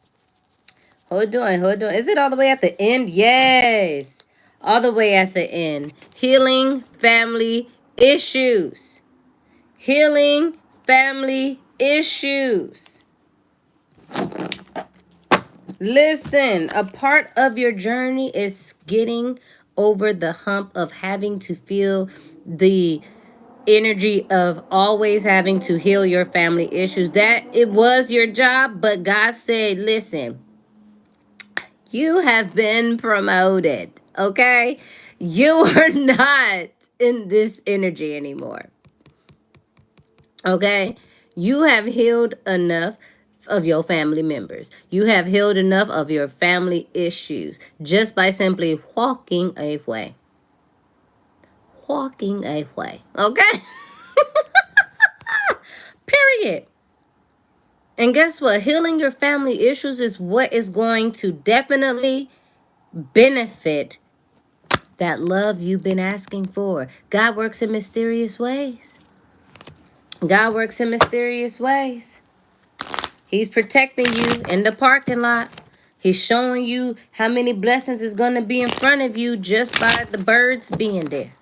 Hold on, hold on. Is it all the way at the end? Yes. All the way at the end. Healing family issues. Healing family issues. Listen, a part of your journey is getting over the hump of having to feel the energy of always having to heal your family issues. That it was your job, but God said, listen, you have been promoted, okay? You are not in this energy anymore, okay? You have healed enough of your family members. You have healed enough of your family issues just by simply walking away. Walking away, okay? Period. And guess what? Healing your family issues is what is going to definitely benefit that love you've been asking for. God works in mysterious ways. God works in mysterious ways. He's protecting you in the parking lot. He's showing you how many blessings is going to be in front of you just by the birds being there.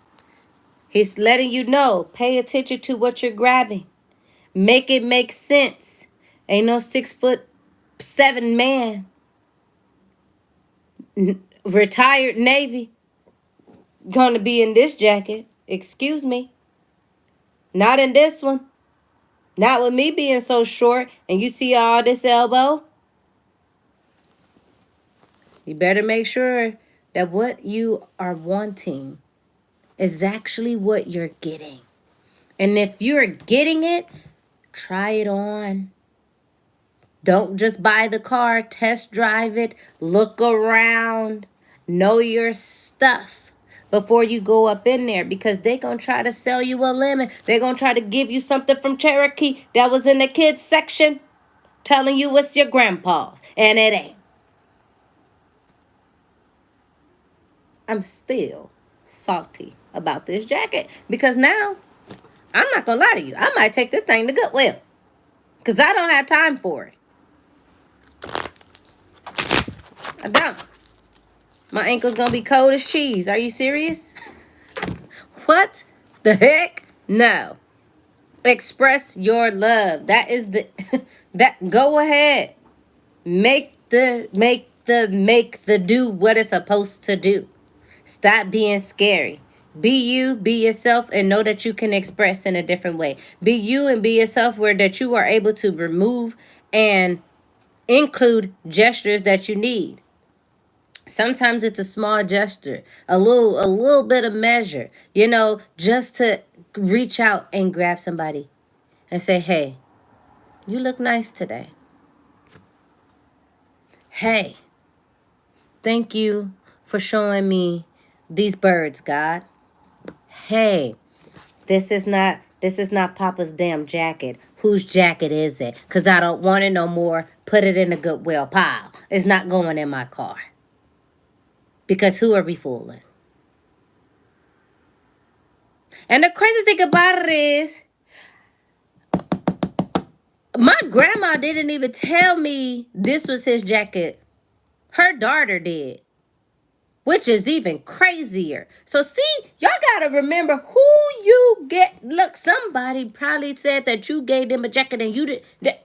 He's letting you know, pay attention to what you're grabbing. Make it make sense. Ain't no 6'7" man, retired Navy, gonna be in this jacket. Excuse me. Not in this one. Not with me being so short and you see all this elbow. You better make sure that what you are wanting is actually what you're getting. And if you're getting it, try it on. Don't just buy the car, test drive it, look around, know your stuff before you go up in there, because they're going to try to sell you a lemon. They're going to try to give you something from Cherokee that was in the kids section telling you it's your grandpa's, and it ain't. I'm still salty about this jacket because now, I'm not going to lie to you, I might take this thing to Goodwill because I don't have time for it. I don't. My ankle's going to be cold as cheese. Are you serious? What the heck? No. Express your love. That is the that go ahead. Make the do what it's supposed to do. Stop being scary. Be you, be yourself, and know that you can express in a different way. Be you and be yourself where that you are able to remove and include gestures that you need. Sometimes it's a small gesture, a little bit of measure, just to reach out and grab somebody and say, hey, you look nice today. Hey, Thank you for showing me these birds, God. Hey, this is not Papa's damn jacket. Whose jacket is it? Cause I don't want it no more. Put it in the Goodwill pile. It's not going in my car. Because who are we fooling? And the crazy thing about it is, my grandma didn't even tell me this was his jacket. Her daughter did. Which is even crazier. So see, y'all gotta remember who you get. Look, somebody probably said that you gave them a jacket and you did.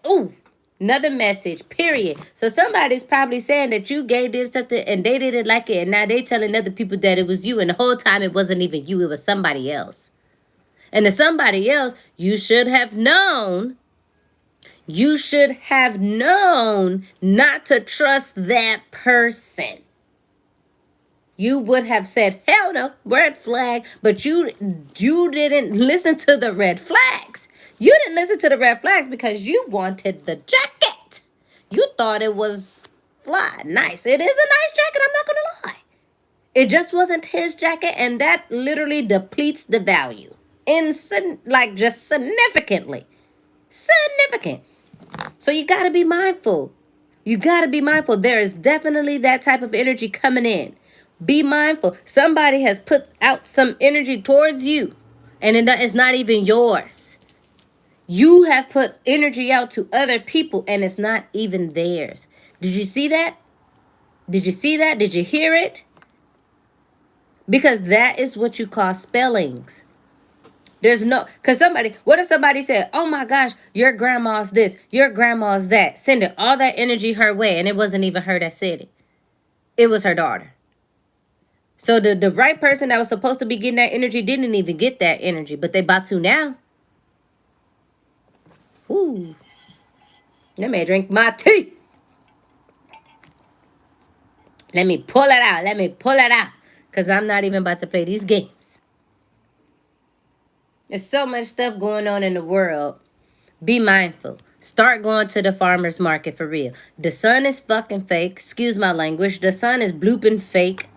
Ooh, another message, period. So somebody's probably saying that you gave them something and they didn't like it. And now they telling other people that it was you. And the whole time it wasn't even you, it was somebody else. And the somebody else, you should have known. You should have known not to trust that person. You would have said, hell no, red flag, but you didn't listen to the red flags. You didn't listen to the red flags because you wanted the jacket. You thought it was fly. Nice. It is a nice jacket, I'm not going to lie. It just wasn't his jacket, and that literally depletes the value. Like just significantly. Significant. So you got to be mindful. You got to be mindful. There is definitely that type of energy coming in. Be mindful. Somebody has put out some energy towards you, and it's not even yours. You have put energy out to other people, and it's not even theirs. Did you see that? Did you see that? Did you hear it? Because that is what you call spellings. What if somebody said, oh my gosh, your grandma's this, your grandma's that. Sending all that energy her way, and it wasn't even her that said it. It was her daughter. So the right person that was supposed to be getting that energy didn't even get that energy, but they about to now. Ooh. Let me drink my tea. Let me pull it out. Let me pull it out. Because I'm not even about to play these games. There's so much stuff going on in the world. Be mindful. Start going to the farmer's market for real. The sun is fucking fake. Excuse my language. The sun is blooping fake.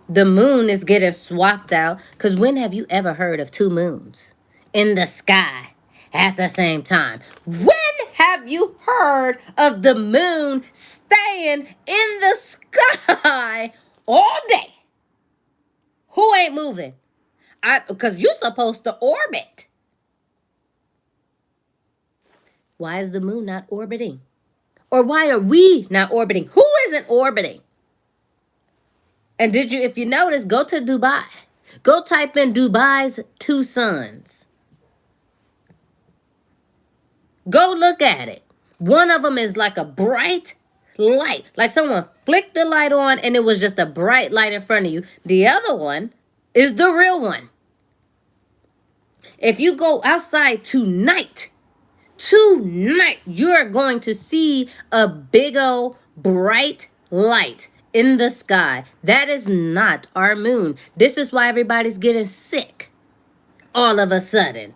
The moon is getting swapped out. Because when have you ever heard of two moons in the sky at the same time? When have you heard of the moon staying in the sky all day? Who ain't moving? Because you're supposed to orbit. Why is the moon not orbiting? Or why are we not orbiting? Who isn't orbiting? And if you notice, go to Dubai. Go type in Dubai's two suns. Go look at it. One of them is like a bright light. Like someone flicked the light on and it was just a bright light in front of you. The other one is the real one. If you go outside tonight, you're going to see a big old bright light in the sky. That is not our moon. This is why everybody's getting sick all of a sudden.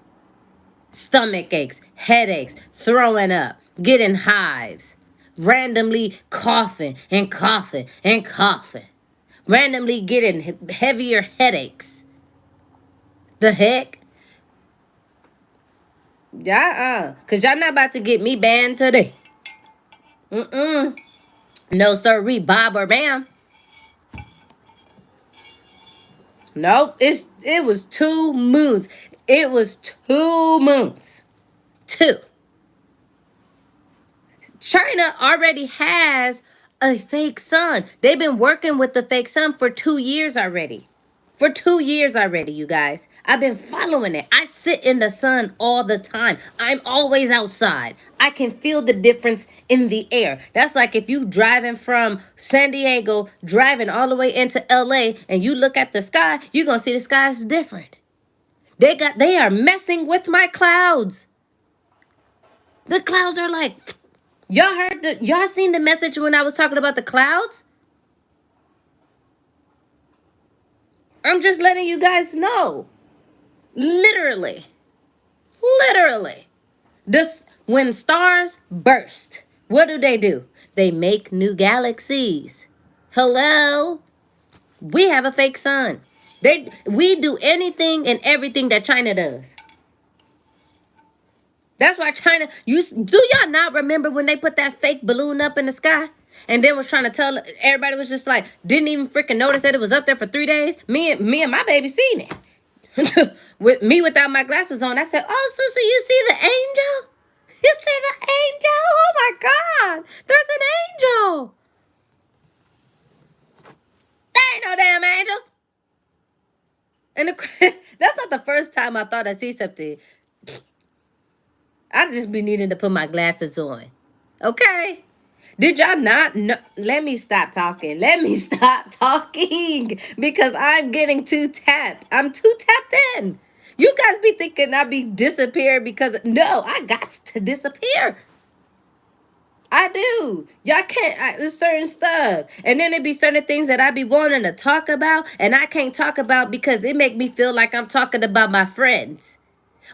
Stomach aches, headaches, throwing up, getting hives, randomly coughing and coughing and coughing, randomly getting heavier headaches. The heck? Because y'all not about to get me banned today. No, sirree, Bob or ma'am. Nope, it was 2 moons. It was 2 moons. 2. China already has a fake sun. They've been working with the fake sun for 2 years already. For 2 years already, you guys. I've been following it. I sit in the sun all the time. I'm always outside. I can feel the difference in the air. That's like if you driving from San Diego, driving all the way into LA, and you look at the sky, you're going to see the sky is different. They are messing with my clouds. The clouds are like, y'all seen the message when I was talking about the clouds? I'm just letting you guys know. Literally. When stars burst, What do? They make new galaxies. Hello? We have a fake sun. We do anything and everything that China does. That's why China, do y'all not remember when they put that fake balloon up in the sky? And then was trying to tell everybody, was just like, didn't even freaking notice that it was up there for 3 days. Me and my baby seen it. With me without my glasses on, I said, "Oh, Susie, you see the angel? You see the angel? Oh my God, there's an angel. There ain't no damn angel." And that's not the first time I thought I see something. I just be needing to put my glasses on. Okay. Did y'all not know? Let me stop talking. Let me stop talking because I'm getting too tapped. I'm too tapped in. You guys be thinking I be disappeared because no, I got to disappear. I do. Y'all can't. There's certain stuff, and then it be certain things that I be wanting to talk about, and I can't talk about because it make me feel like I'm talking about my friends.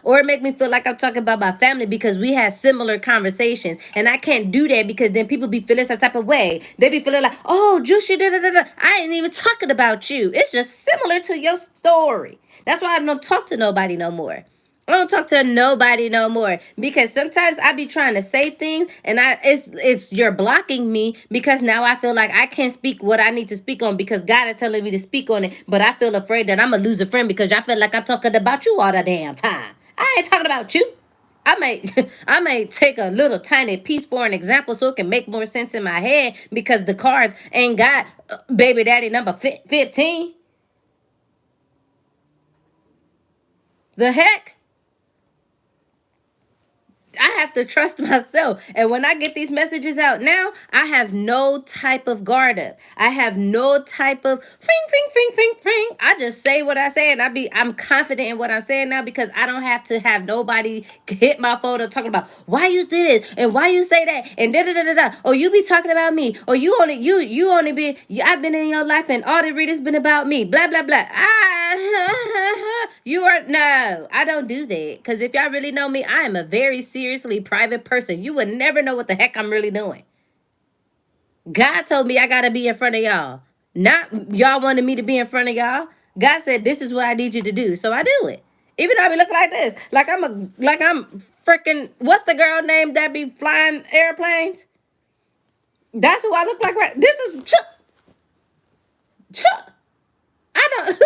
Or it make me feel like I'm talking about my family because we had similar conversations. And I can't do that because then people be feeling some type of way. They be feeling like, oh, Juicy, da da da da. I ain't even talking about you. It's just similar to your story. That's why I don't talk to nobody no more. I don't talk to nobody no more because sometimes I be trying to say things and it's you're blocking me because now I feel like I can't speak what I need to speak on because God is telling me to speak on it, but I feel afraid that I'm gonna lose a friend because I feel like I'm talking about you all the damn time. I ain't talking about you. I may I may take a little tiny piece for an example so it can make more sense in my head because the cards ain't got baby daddy number 15. The heck? I have to trust myself. And when I get these messages out now, I have no type of guard up. I have no type of fring. I just say what I say and I'm confident in what I'm saying now because I don't have to have nobody hit my phone up talking about why you did it and why you say that and da da da da da. Or you be talking about me. Or you only be I've been in your life and all the readers been about me. Blah blah blah. You are no, I don't do that. Because if y'all really know me, I am a very seriously private person. You would never know what the heck I'm really doing. God told me I gotta be in front of y'all. Not y'all wanted me to be in front of y'all. God said this is what I need you to do. So I do it. Even though I be looking like this. Like I'm freaking what's the girl name that be flying airplanes? That's who I look like right. This is I don't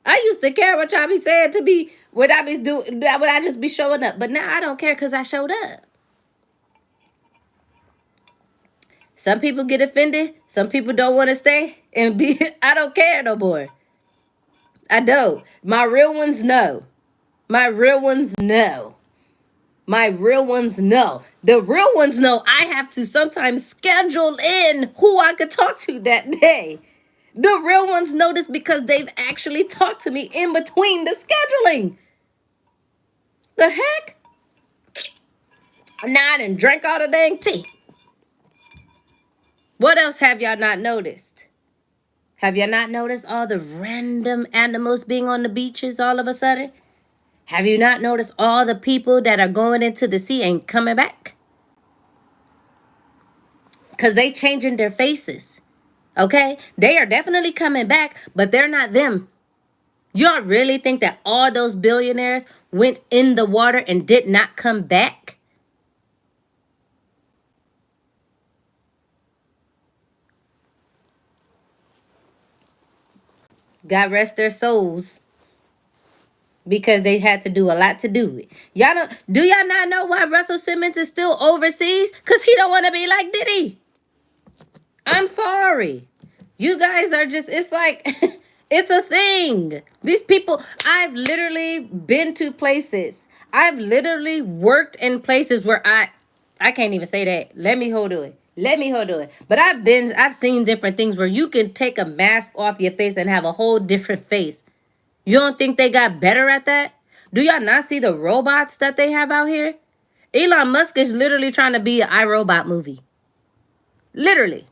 I used to care what y'all be saying to me when I be doing that would I just be showing up. But now I don't care because I showed up. Some people get offended. Some people don't want to stay and be I don't care no more. I don't. My real ones know. My real ones know. My real ones know. The real ones know I have to sometimes schedule in who I could talk to that day. The real ones know this because they've actually talked to me in between the scheduling. The heck? Now I done drank all the dang tea. What else have y'all not noticed? Have y'all not noticed all the random animals being on the beaches all of a sudden? Have you not noticed all the people that are going into the sea and coming back? Because they changing their faces. Okay? They are definitely coming back, but they're not them. Y'all really think that all those billionaires went in the water and did not come back? God rest their souls. Because they had to do a lot to do it. Do y'all not know why Russell Simmons is still overseas? Because he don't want to be like Diddy. I'm sorry. You guys are just, it's like, it's a thing. These people, I've literally been to places. I've literally worked in places where I can't even say that. Let me hold it. But I've seen different things where you can take a mask off your face and have a whole different face. You don't think they got better at that? Do y'all not see the robots that they have out here? Elon Musk is literally trying to be an iRobot movie. Literally.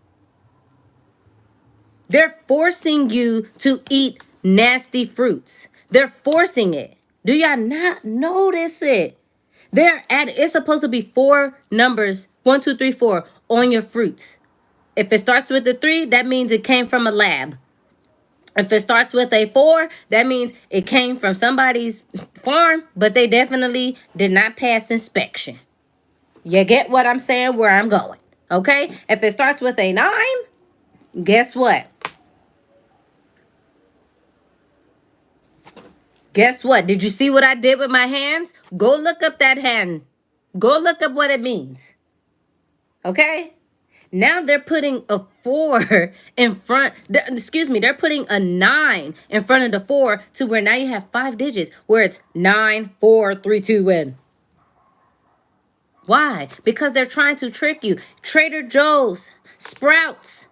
They're forcing you to eat nasty fruits. They're forcing it. Do y'all not notice it? It's supposed to be 4 numbers, 1, 2, 3, 4, on your fruits. If it starts with a 3, that means it came from a lab. If it starts with a 4, that means it came from somebody's farm, but they definitely did not pass inspection. You get what I'm saying, where I'm going, okay? If it starts with a 9, guess what? Guess what? Did you see what I did with my hands? Go look up that hand. Go look up what it means. Okay? Now they're putting a 4 in front. They're putting a 9 in front of the 4 to where now you have 5 digits where it's 9, 4, 3, 2, 1. Why? Because they're trying to trick you. Trader Joe's, Sprouts,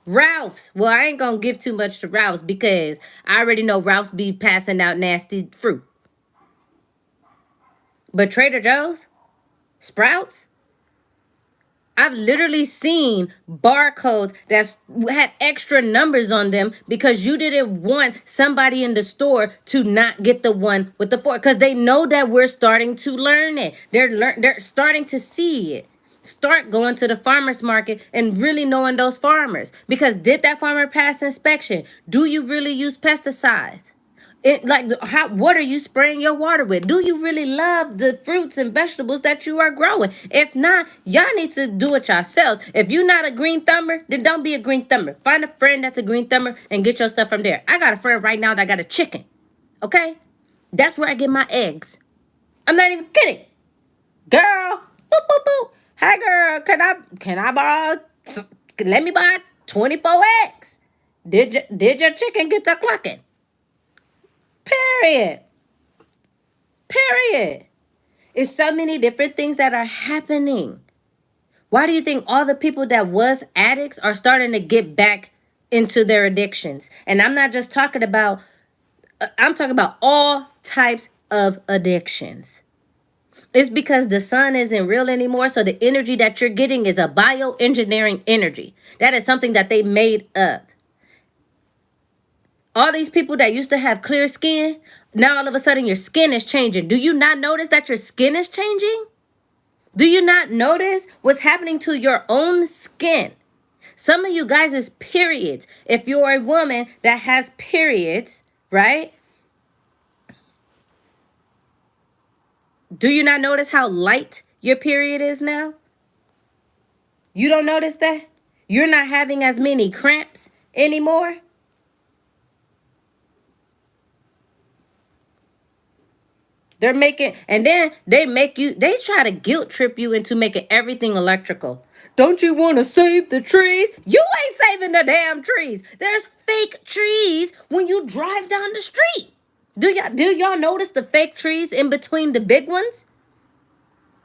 Ralph's. Well, I ain't gonna give too much to Ralph's because I already know Ralph's be passing out nasty fruit. But Trader Joe's, Sprouts, I've literally seen barcodes that had extra numbers on them because you didn't want somebody in the store to not get the one with the 4 because they know that we're starting to learn it. They're starting to see it. Start going to the farmer's market and really knowing those farmers, because did that farmer pass inspection? Do you really use pesticides? What are you spraying your water with? Do you really love the fruits and vegetables that you are growing? If not, y'all need to do it yourselves. If you're not a green thumber, then don't be a green thumber. Find a friend that's a green thumber and get your stuff from there. I got a friend right now that got a chicken. Okay? That's where I get my eggs. I'm not even kidding. Girl, boop, boop, boop. Hi, girl. Can I borrow? Let me buy 24 eggs. Did your chicken get to clucking? Period. Period. It's so many different things that are happening. Why do you think all the people that was addicts are starting to get back into their addictions? And I'm not just talking about, I'm talking about all types of addictions. It's because the sun isn't real anymore. So the energy that you're getting is a bioengineering energy. That is something that they made up. All these people that used to have clear skin, now all of a sudden your skin is changing. Do you not notice that your skin is changing? Do you not notice what's happening to your own skin? Some of you guys is periods. If you're a woman that has periods, right? Do you not notice how light your period is now? You don't notice that? You're not having as many cramps anymore? They're making, and then they try to guilt trip you into making everything electrical. Don't you want to save the trees? You ain't saving the damn trees. There's fake trees when you drive down the street. Do y'all notice the fake trees in between the big ones?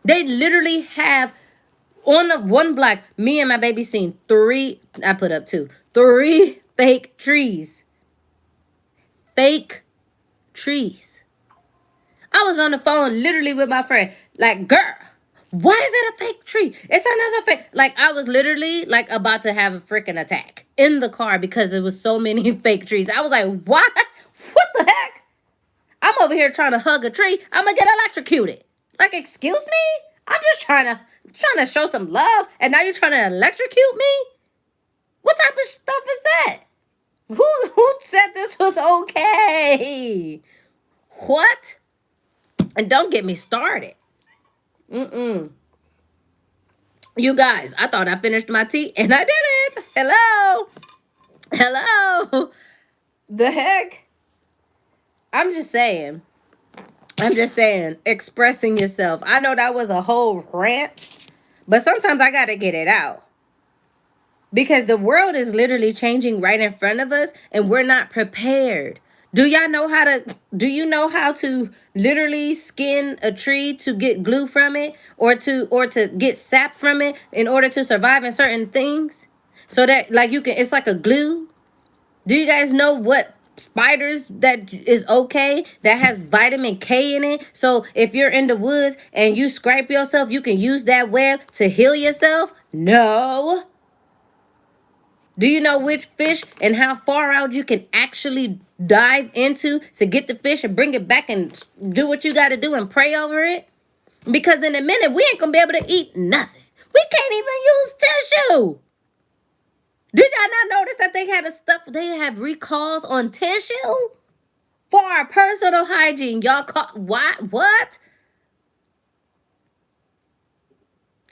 They literally have, on the one block, me and my baby seen 3, I put up 2, 3 fake trees. Fake trees. I was on the phone literally with my friend. Like, girl, why is it a fake tree? It's another fake. Like, I was literally like about to have a freaking attack in the car because there was so many fake trees. I was like, what? What the heck? I'm over here trying to hug a tree. I'm going to get electrocuted. Like, excuse me? I'm just trying to show some love. And now you're trying to electrocute me? What type of stuff is that? Who said this was okay? What? And don't get me started. You guys, I thought I finished my tea and I didn't. Hello. The heck? I'm just saying, expressing yourself. I know that was a whole rant, but sometimes I got to get it out. Because the world is literally changing right in front of us and we're not prepared. Do you know how to literally skin a tree to get glue from it or to get sap from it in order to survive in certain things? So that like it's like a glue. Do you guys know what spiders that is okay that has vitamin K in it? So if you're in the woods and you scrape yourself, you can use that web to heal yourself? No. Do you know which fish and how far out you can actually dive into to get the fish and bring it back and do what you got to do and pray over it? Because in a minute, we ain't going to be able to eat nothing. We can't even use tissue. Did y'all not notice that they have recalls on tissue for our personal hygiene? Y'all why what?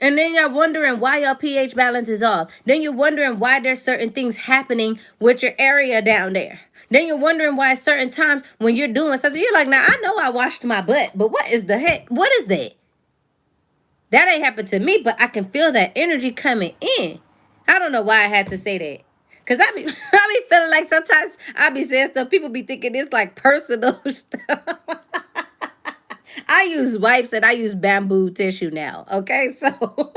And then you're wondering why your pH balance is off. Then you're wondering why there's certain things happening with your area down there. Then you're wondering why certain times when you're doing something, you're like, now I know I washed my butt, but what is the heck? What is that? That ain't happened to me, but I can feel that energy coming in. I don't know why I had to say that. Cause I be I be feeling like sometimes I be saying stuff, people be thinking it's like personal stuff. I use wipes and I use bamboo tissue now. Okay, so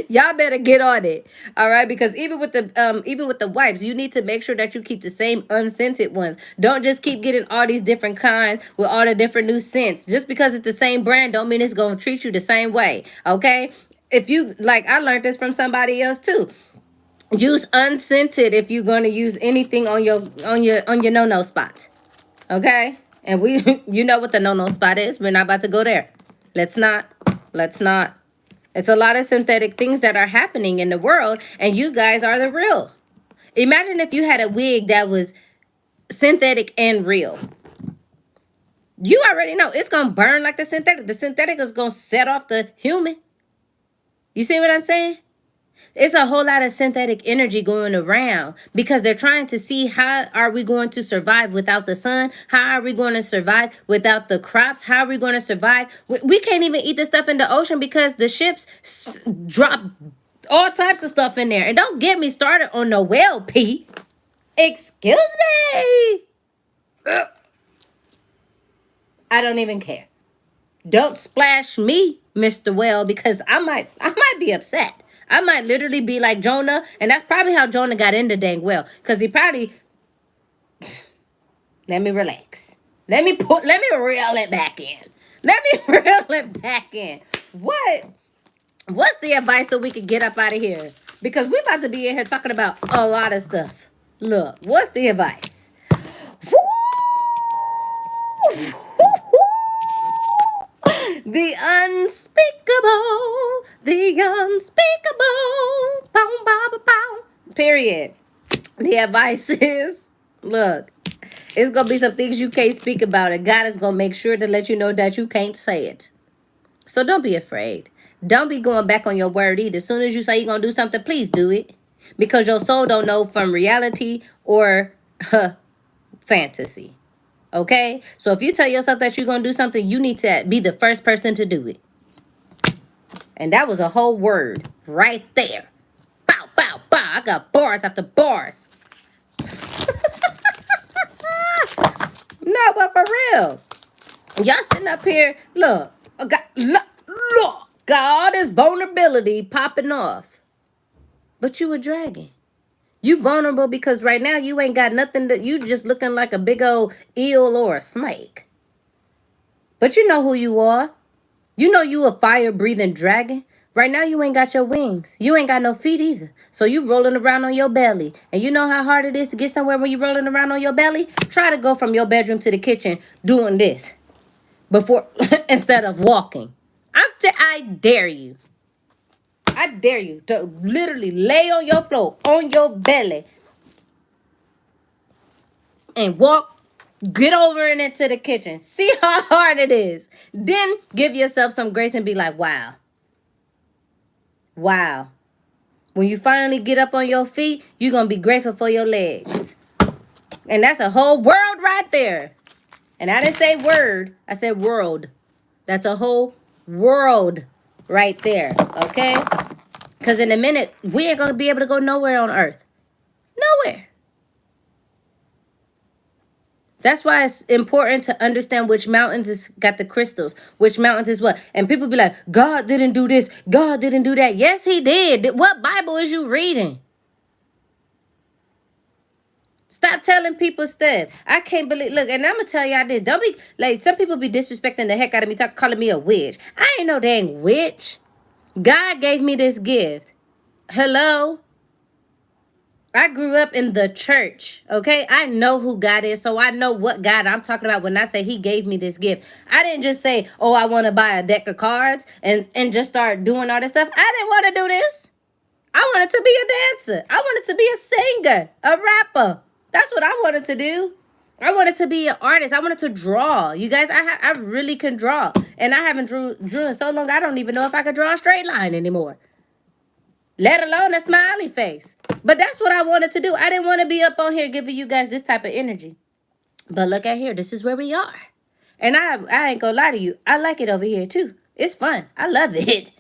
y'all better get on it. All right, because even with the wipes, you need to make sure that you keep the same unscented ones. Don't just keep getting all these different kinds with all the different new scents. Just because it's the same brand, don't mean it's gonna treat you the same way. Okay, if you like, I learned this from somebody else too. Use unscented if you're gonna use anything on your no spot. Okay? And we you know what the no spot is. We're not about to go there. Let's not. Let's not. It's a lot of synthetic things that are happening in the world, and you guys are the real. Imagine if you had a wig that was synthetic and real. You already know it's gonna burn like the synthetic. The synthetic is gonna set off the human. You see what I'm saying? It's a whole lot of synthetic energy going around because they're trying to see how are we going to survive without the sun? How are we going to survive without the crops? How are we going to survive? We can't even eat the stuff in the ocean because the ships drop all types of stuff in there. And don't get me started on the whale pee. Excuse me. I don't even care. Don't splash me, Mr. Whale, because I might be upset. I might literally be like Jonah, and that's probably how Jonah got into dang well, because he probably let me relax. Let me reel it back in. Let me reel it back in. What's the advice so we can get up out of here? Because we're about to be in here talking about a lot of stuff. Look, what's the advice? The unspeakable, the unspeakable. Bow, bow, bow, bow. Period. The advice is, look, it's going to be some things you can't speak about, and God is going to make sure to let you know that you can't say it. So don't be afraid. Don't be going back on your word either. As soon as you say you're going to do something, please do it. Because your soul don't know from reality or fantasy. Okay? So if you tell yourself that you're going to do something, you need to be the first person to do it. And that was a whole word right there. Bow, bow, bow. I got bars after bars. No, but for real. Y'all sitting up here, look, look, got all this vulnerability popping off. But you a dragon. You vulnerable because right now you ain't got nothing that you just looking like a big old eel or a snake. But you know who you are. You know you a fire-breathing dragon. Right now you ain't got your wings. You ain't got no feet either. So you rolling around on your belly. And you know how hard it is to get somewhere when you rolling around on your belly? Try to go from your bedroom to the kitchen doing this before instead of walking. I dare you. I dare you to literally lay on your floor, on your belly, and walk. Get over and into the kitchen. See how hard it is. Then give yourself some grace and be like, wow. Wow. When you finally get up on your feet, you're going to be grateful for your legs. And that's a whole world right there. And I didn't say word. I said world. That's a whole world right there. Okay? Because in a minute, we ain't going to be able to go nowhere on earth. Nowhere. That's why it's important to understand which mountains is got the crystals, which mountains is what. And people be like, God didn't do this, God didn't do that. Yes, he did. What Bible is you reading? Stop telling people stuff. I can't believe. Look, and I'm going to tell y'all this. Don't be, like, some people be disrespecting the heck out of me, calling me a witch. I ain't no dang witch. God gave me this gift. Hello? I grew up in the church, okay? I know who God is, so I know what God I'm talking about when I say he gave me this gift. I didn't just say, oh, I want to buy a deck of cards and just start doing all this stuff. I didn't want to do this. I wanted to be a dancer. I wanted to be a singer, a rapper. That's what I wanted to do. I wanted to be an artist. I wanted to draw. You guys, I really can draw. And I haven't drew in so long, I don't even know if I could draw a straight line anymore, let alone a smiley face. But that's what I wanted to do. I didn't want to be up on here giving you guys this type of energy. But look at here. This is where we are. And I ain't gonna lie to you. I like it over here too. It's fun. I love it.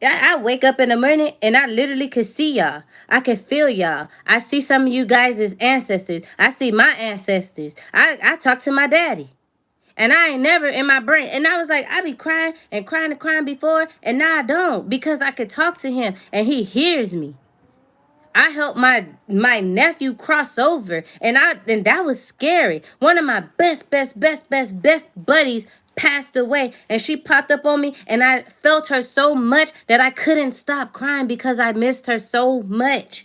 I wake up in the morning and I literally could see y'all. I can feel y'all. I see some of you guys as ancestors. I see my ancestors. I talk to my daddy. And I ain't never in my brain. And I was like, I be crying and crying and crying before. And now I don't, because I could talk to him and he hears me. I helped my nephew cross over, and that was scary. One of my best buddies passed away, and she popped up on me, and I felt her so much that I couldn't stop crying because I missed her so much.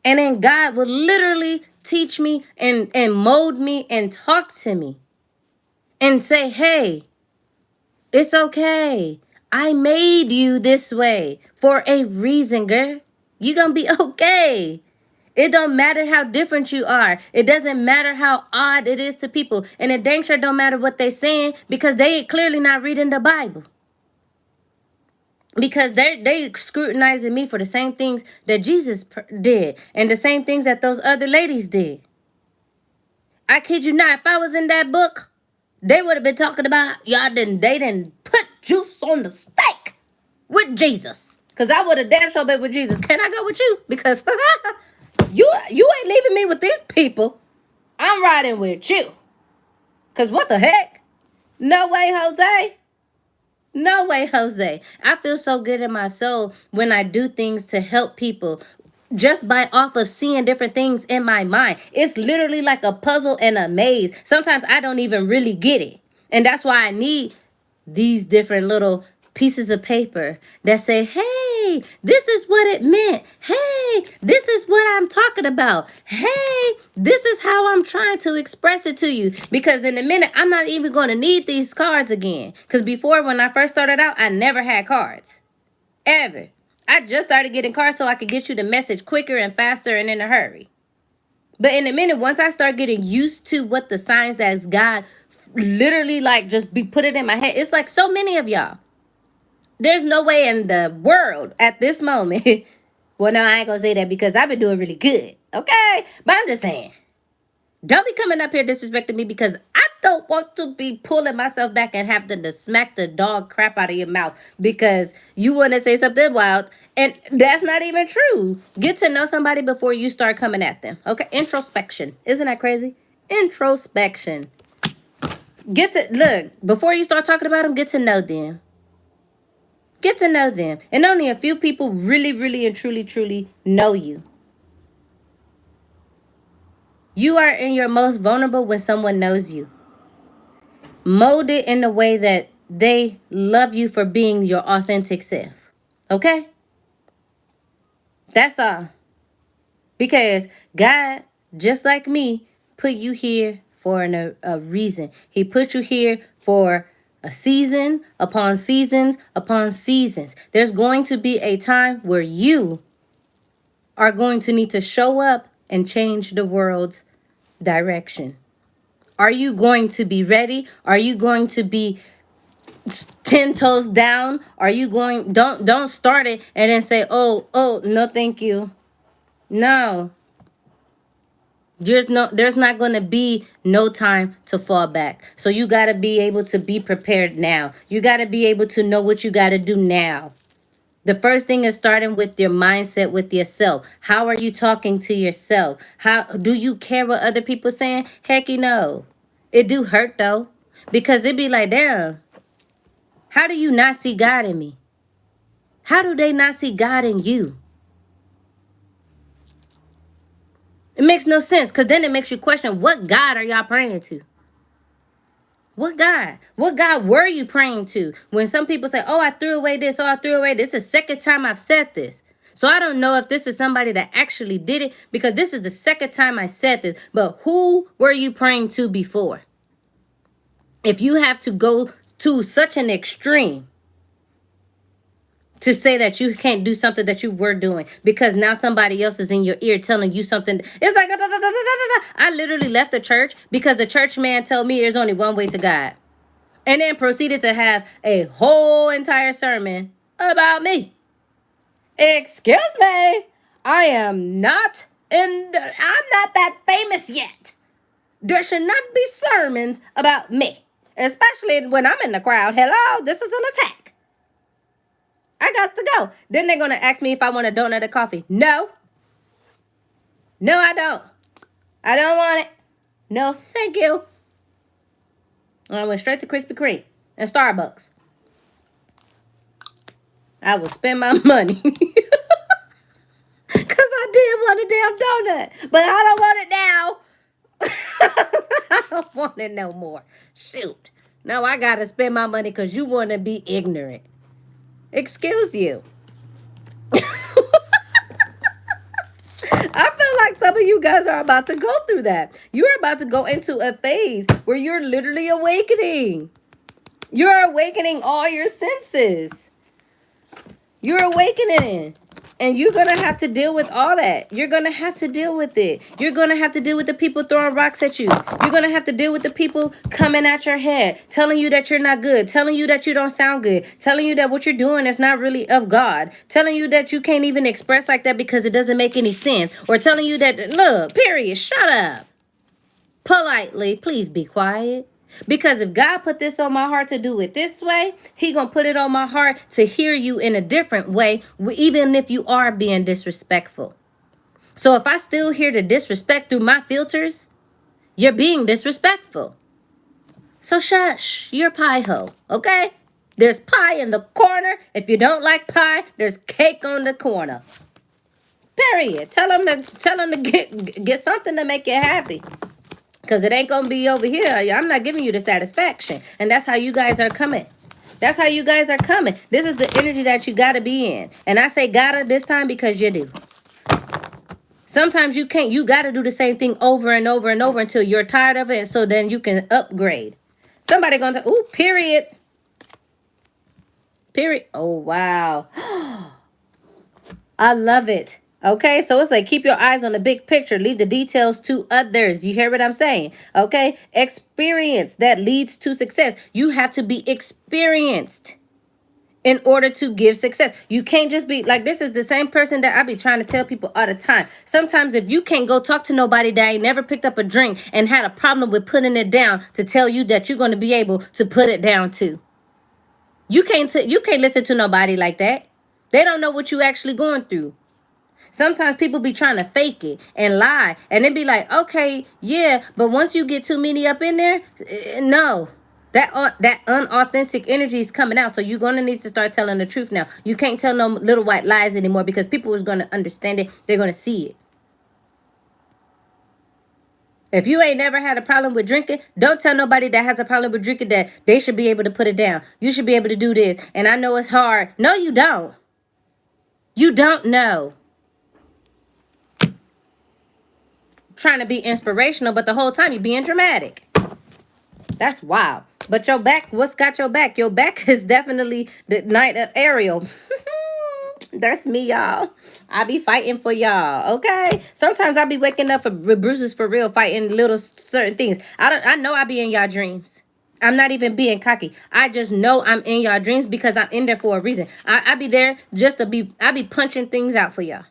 And then God would literally teach me and mold me and talk to me and say, hey, it's okay. I made you this way for a reason, girl. You gonna be okay. It don't matter how different you are. It doesn't matter how odd it is to people. And it dang sure don't matter what they saying, because they clearly not reading the Bible. Because they scrutinizing me for the same things that Jesus did and the same things that those other ladies did. I kid you not, if I was in that book, they would have been talking about they didn't put juice on the steak with Jesus. Because I would have damn sure been with Jesus. Can I go with you? Because you ain't leaving me with these people. I'm riding with you. Because what the heck? No way, Jose. No way, Jose. I feel so good in my soul when I do things to help people, just by off of seeing different things in my mind. It's literally like a puzzle and a maze. Sometimes I don't even really get it. And that's why I need these different little pieces of paper that say, hey, this is what it meant. Hey, this is what I'm talking about. Hey, this is how I'm trying to express it to you. Because in a minute, I'm not even going to need these cards again. Because before, when I first started out, I never had cards. Ever. I just started getting cards so I could get you the message quicker and faster and in a hurry. But in a minute, once I start getting used to what the signs that God literally like just be put it in my head, it's like so many of y'all. There's no way in the world at this moment. Well, no, I ain't gonna say that because I've been doing really good. Okay? But I'm just saying, don't be coming up here disrespecting me, because I don't want to be pulling myself back and having to smack the dog crap out of your mouth because you want to say something wild. And that's not even true. Get to know somebody before you start coming at them. Okay? Introspection. Isn't that crazy? Introspection. Look, before you start talking about them, get to know them. Get to know them. And only a few people really and truly know you. You are in your most vulnerable when someone knows you. Mold it in a way that they love you for being your authentic self. Okay? That's all. Because God, just like me, put you here for a reason. He put you here for a season upon seasons upon seasons. There's going to be a time where you are going to need to show up and change the world's direction. Are you going to be ready? Are you going to be 10 toes down? Are you going, don't start it and then say, oh, no, thank you. No. There's not going to be no time to fall back. So you got to be able to be prepared now. You got to be able to know what you got to do now. The first thing is starting with your mindset with yourself. How are you talking to yourself? How do you care what other people saying? Heck, no. It do hurt though, because it be like, damn, how do you not see God in me? How do they not see God in you? It makes no sense, because then it makes you question, what God are y'all praying to? What God? What God were you praying to? When some people say, oh, I threw away this, oh, I threw away this. It's the second time I've said this. So I don't know if this is somebody that actually did it, because this is the second time I said this. But who were you praying to before? If you have to go to such an extreme to say that you can't do something that you were doing because now somebody else is in your ear telling you something. It's like, I literally left the church because the church man told me there's only one way to God. And then proceeded to have a whole entire sermon about me. Excuse me, I'm not that famous yet. There should not be sermons about me, especially when I'm in the crowd. Hello, this is an attack. I got to go. Then they're going to ask me if I want a donut or coffee. No. No, I don't. I don't want it. No, thank you. I went straight to Krispy Kreme and Starbucks. I will spend my money. Because I did want a damn donut. But I don't want it now. I don't want it no more. Shoot. Now I got to spend my money because you want to be ignorant. Excuse you. I feel like some of you guys are about to go through that. You're about to go into a phase where you're literally awakening. You're awakening all your senses. You're awakening. And you're going to have to deal with all that. You're going to have to deal with it. You're going to have to deal with the people throwing rocks at you. You're going to have to deal with the people coming at your head, telling you that you're not good, telling you that you don't sound good, telling you that what you're doing is not really of God, telling you that you can't even express like that because it doesn't make any sense, or telling you that, look, period, shut up. Politely, please be quiet. Because if God put this on my heart to do it this way, he gonna put it on my heart to hear you in a different way, even if you are being disrespectful. So if I still hear the disrespect through my filters, you're being disrespectful. So shush, you're pie hoe, okay? There's pie in the corner. If you don't like pie, there's cake on the corner. Period. Tell them to get something to make you happy. Because it ain't going to be over here. I'm not giving you the satisfaction. And that's how you guys are coming. That's how you guys are coming. This is the energy that you got to be in. And I say gotta this time because you do. Sometimes you can't. You got to do the same thing over and over and over until you're tired of it. And so then you can upgrade. Somebody going to, ooh, period. Period. Oh, wow. I love it. Okay, so it's like keep your eyes on the big picture. Leave the details to others. You hear what I'm saying? Okay, experience that leads to success. You have to be experienced in order to give success. You can't just be like, this is the same person that I be trying to tell people all the time. Sometimes if you can't go talk to nobody that ain't never picked up a drink and had a problem with putting it down to tell you that you're going to be able to put it down too. You can't listen to nobody like that. They don't know what you actually going through. Sometimes people be trying to fake it and lie and then be like, okay, yeah, but once you get too many up in there, no. That unauthentic energy is coming out. So you're going to need to start telling the truth now. You can't tell no little white lies anymore because people is going to understand it. They're going to see it. If you ain't never had a problem with drinking, don't tell nobody that has a problem with drinking that they should be able to put it down. You should be able to do this. And I know it's hard. No, you don't. You don't know. Trying to be inspirational, but the whole time you're being dramatic. That's wild. But your back, what's got your back? Your back is definitely the Knight of Ariel. That's me, y'all. I be fighting for y'all, okay? Sometimes I be waking up with bruises for real, fighting little certain things. I know I be in y'all dreams. I'm not even being cocky. I just know I'm in y'all dreams because I'm in there for a reason. I be there just to be, I be punching things out for y'all.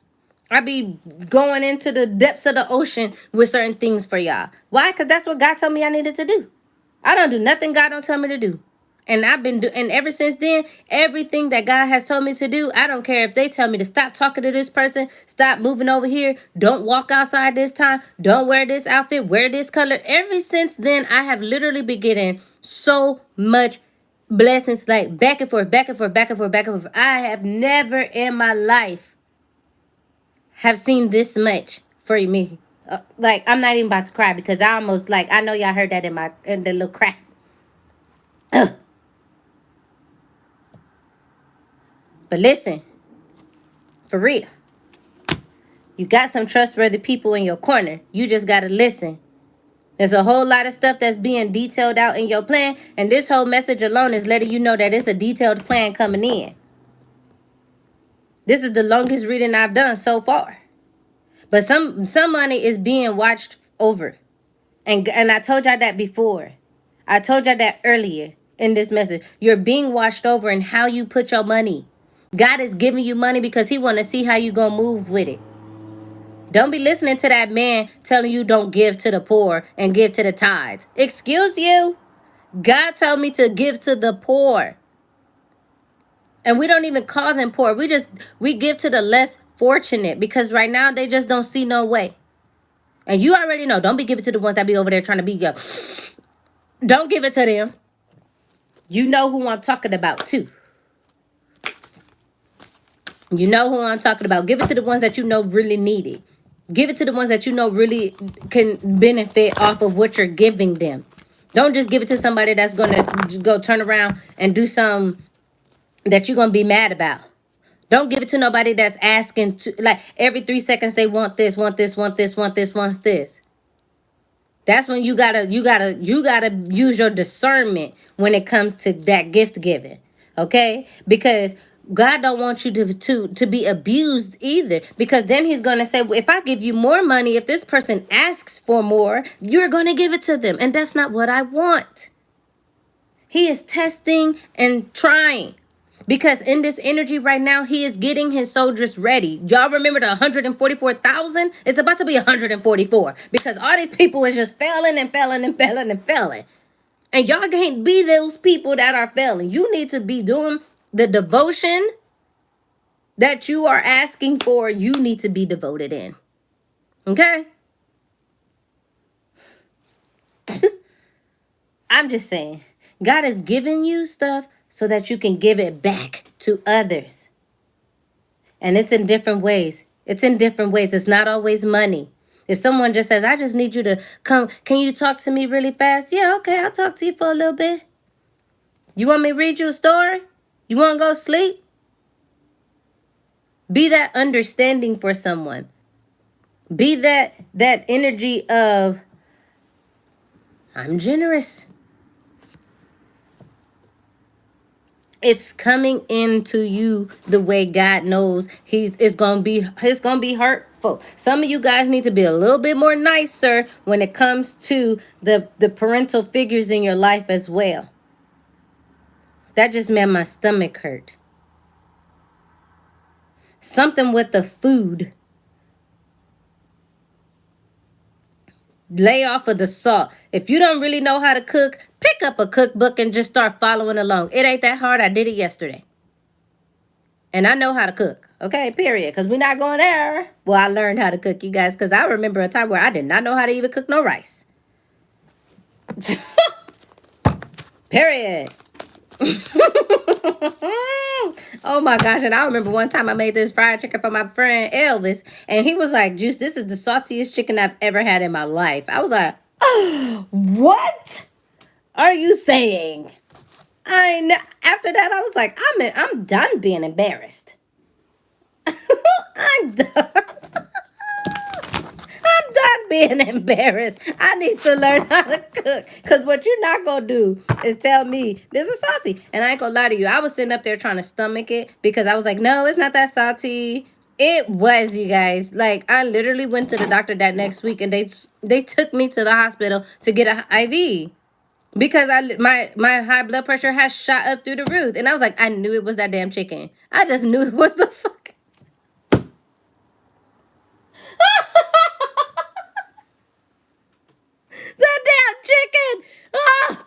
I be going into the depths of the ocean with certain things for y'all. Why? Because that's what God told me I needed to do. I don't do nothing God don't tell me to do. And I've been doing, and ever since then, everything that God has told me to do, I don't care if they tell me to stop talking to this person, stop moving over here, don't walk outside this time, don't wear this outfit, wear this color. Ever since then, I have literally been getting so much blessings, like back and forth, back and forth, back and forth, back and forth. I have never in my life have seen this much for me. Like, I'm not even about to cry because I almost, like, I know y'all heard that in the little crack. Ugh. But listen, for real, You got some trustworthy people in your corner. You just got to listen. There's a whole lot of stuff that's being detailed out in your plan. And this whole message alone is letting you know that it's a detailed plan coming in. This is the longest reading I've done so far. But some money is being watched over. And I told y'all that before. I told y'all that earlier in this message. You're being watched over in how you put your money. God is giving you money because he want to see how you going to move with it. Don't be listening to that man telling you don't give to the poor and give to the tithes. Excuse you. God told me to give to the poor. And we don't even call them poor. We give to the less fortunate because right now they just don't see no way. And you already know. Don't be giving to the ones that be over there trying to be good. Don't give it to them. You know who I'm talking about too. You know who I'm talking about. Give it to the ones that you know really need it. Give it to the ones that you know really can benefit off of what you're giving them. Don't just give it to somebody that's going to go turn around and do something that you're going to be mad about. Don't give it to nobody that's asking to, like, every 3 seconds they want this, want this, want this, want this, wants this. That's when you gotta use your discernment when it comes to that gift giving. Okay? Because God don't want you to be abused either. Because then he's gonna say, well, if I give you more money, if this person asks for more, you're gonna give it to them. And that's not what I want. He is testing and trying. Because in this energy right now, he is getting his soldiers ready. Y'all remember the 144,000? It's about to be 144. Because all these people is just failing and failing and failing and failing. And y'all can't be those people that are failing. You need to be doing the devotion that you are asking for. You need to be devoted in. Okay? I'm just saying. God is giving you stuff so that you can give it back to others. And it's in different ways. It's in different ways. It's not always money. If someone just says, I just need you to come, can you talk to me really fast? Yeah, okay, I'll talk to you for a little bit. You want me to read you a story? You want to go sleep? Be that understanding for someone. Be that energy of, I'm generous. It's coming into you the way God knows it's gonna be hurtful. Some of you guys need to be a little bit more nicer when it comes to the parental figures in your life as well. That just made my stomach hurt. Something with the food. Lay off of the salt. If you don't really know how to cook, pick up a cookbook and just start following along. It ain't that hard. I did it yesterday. And I know how to cook. Okay, period. Because we're not going there. Well, I learned how to cook, you guys. Because I remember a time where I did not know how to even cook no rice. Period. Oh my gosh. And I remember one time I made this fried chicken for my friend Elvis. And he was like, Juice, this is the saltiest chicken I've ever had in my life. I was like, oh, what are you saying? After that, I was like, I'm done being embarrassed. I'm done. I'm done being embarrassed. I need to learn how to cook. Because what you're not going to do is tell me this is salty. And I ain't going to lie to you. I was sitting up there trying to stomach it because I was like, no, it's not that salty. It was, you guys. Like, I literally went to the doctor that next week and they took me to the hospital to get an IV. Because my high blood pressure has shot up through the roof. And I was like, I knew it was that damn chicken. I just knew it was the fuck. That damn chicken. Oh.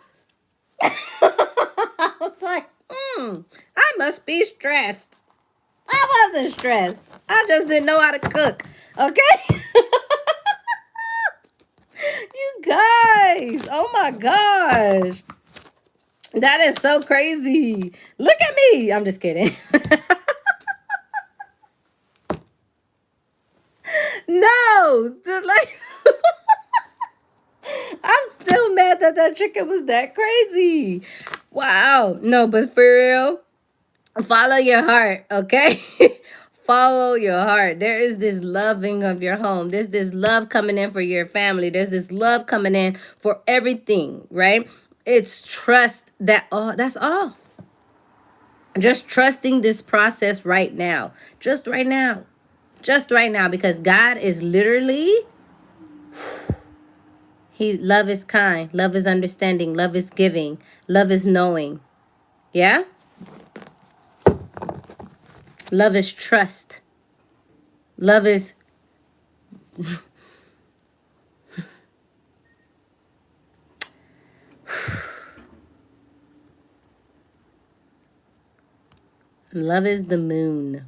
I was like, I must be stressed. I wasn't stressed. I just didn't know how to cook. Okay? You guys. Oh my gosh. That is so crazy. Look at me. I'm just kidding. No. Like, I'm still mad that chicken was that crazy. Wow. No, but for real, follow your heart, okay? follow your heart. There is this loving of your home. There's this love coming in for your family. There's this love coming in for everything, right? It's trust that all, that's all. Just trusting this process right now. Just right now. Just right now. Because God is literally, love is kind. Love is understanding. Love is giving. Love is knowing. Yeah? Love is trust. Love is love is the moon.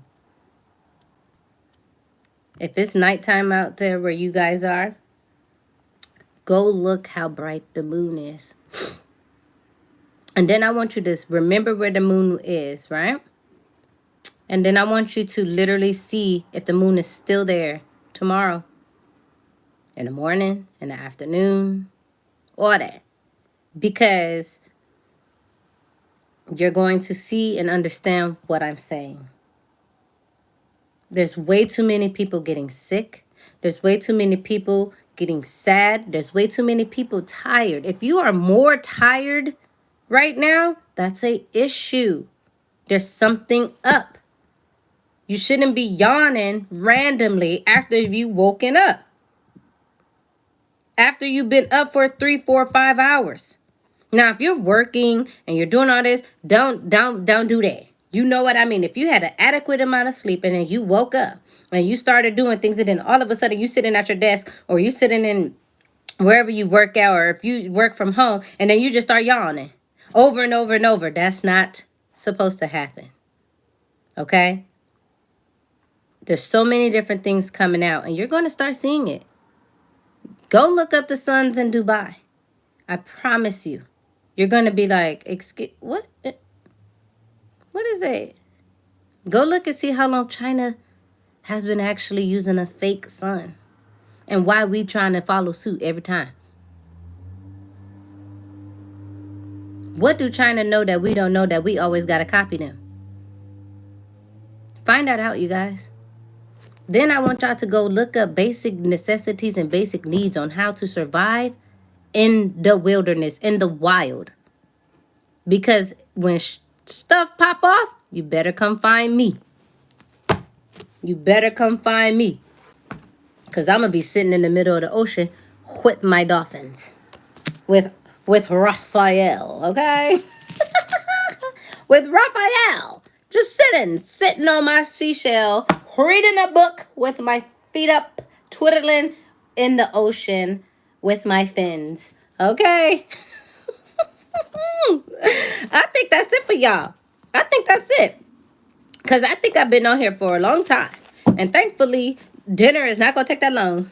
If it's nighttime out there where you guys are, go look how bright the moon is. And then I want you to remember where the moon is, right? And then I want you to literally see if the moon is still there tomorrow. In the morning, in the afternoon, all that. Because you're going to see and understand what I'm saying. There's way too many people getting sick. There's way too many people getting sad. There's way too many people tired. If you are more tired right now, that's an issue. There's something up. You shouldn't be yawning randomly after you've woken up. After you've been up for 3, 4, 5 hours. Now, if you're working and you're doing all this, don't do that. You know what I mean? If you had an adequate amount of sleep and then you woke up and you started doing things and then all of a sudden you sitting at your desk or you sitting in wherever you work out or if you work from home and then you just start yawning over and over and over, that's not supposed to happen. Okay? There's so many different things coming out and you're going to start seeing it. Go look up the suns in Dubai. I promise you. You're going to be like, excuse, what? What is that? Go look and see how long China has been actually using a fake sun. And why we trying to follow suit every time. What do China know that we don't know that we always got to copy them? Find that out, you guys. Then I want y'all to go look up basic necessities and basic needs on how to survive in the wilderness, in the wild. Because when stuff pop off, you better come find me. You better come find me. Because I'm going to be sitting in the middle of the ocean with my dolphins. With Raphael, okay? With Raphael. Just sitting on my seashell, reading a book with my feet up, twiddling in the ocean with my fins. Okay? I think that's it for y'all. I think that's it. Because I think I've been on here for a long time. And thankfully, dinner is not going to take that long.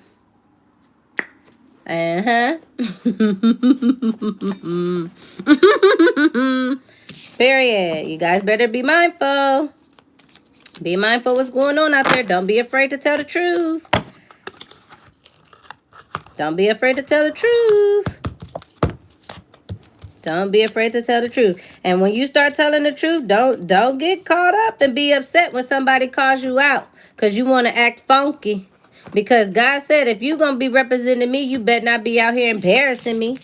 Period. You guys better be mindful. Be mindful what's going on out there. Don't be afraid to tell the truth. Don't be afraid to tell the truth. Don't be afraid to tell the truth. And when you start telling the truth, don't get caught up and be upset when somebody calls you out because you want to act funky. Because God said, if you're going to be representing me, you better not be out here embarrassing me.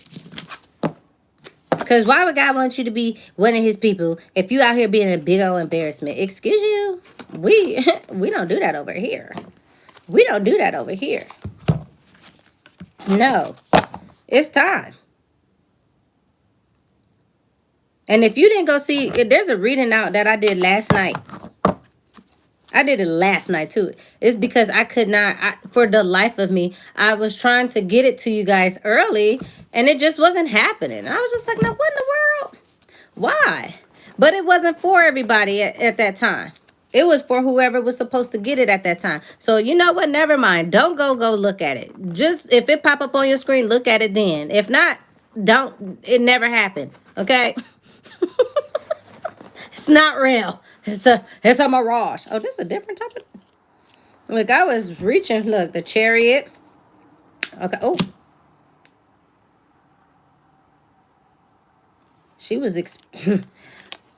Because why would God want you to be one of his people if you out here being a big old embarrassment? Excuse you? We don't do that over here. We don't do that over here. No. It's time. And if you didn't go see, there's a reading out that I did last night. I did it last night too. It's because I could not, for the life of me, I was trying to get it to you guys early and it just wasn't happening. I was just like, now what in the world? Why? But it wasn't for everybody at that time. It was for whoever was supposed to get it at that time. So you know what? Never mind. Don't go look at it. Just if it pop up on your screen, look at it then. If not, don't. It never happened. Okay? It's not real. It's a mirage. Oh, this is a different topic. Look, I was reaching. Look, the Chariot. Okay. Oh. She was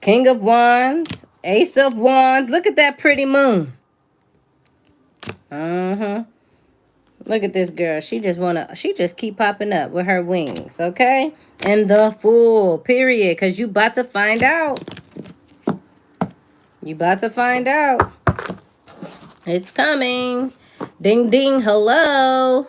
King of Wands, Ace of Wands. Look at that pretty moon. Uh-huh. Look at this girl. She just keep popping up with her wings, okay? And the fool, period. Cause you about to find out. You about to find out. It's coming. Ding ding, hello.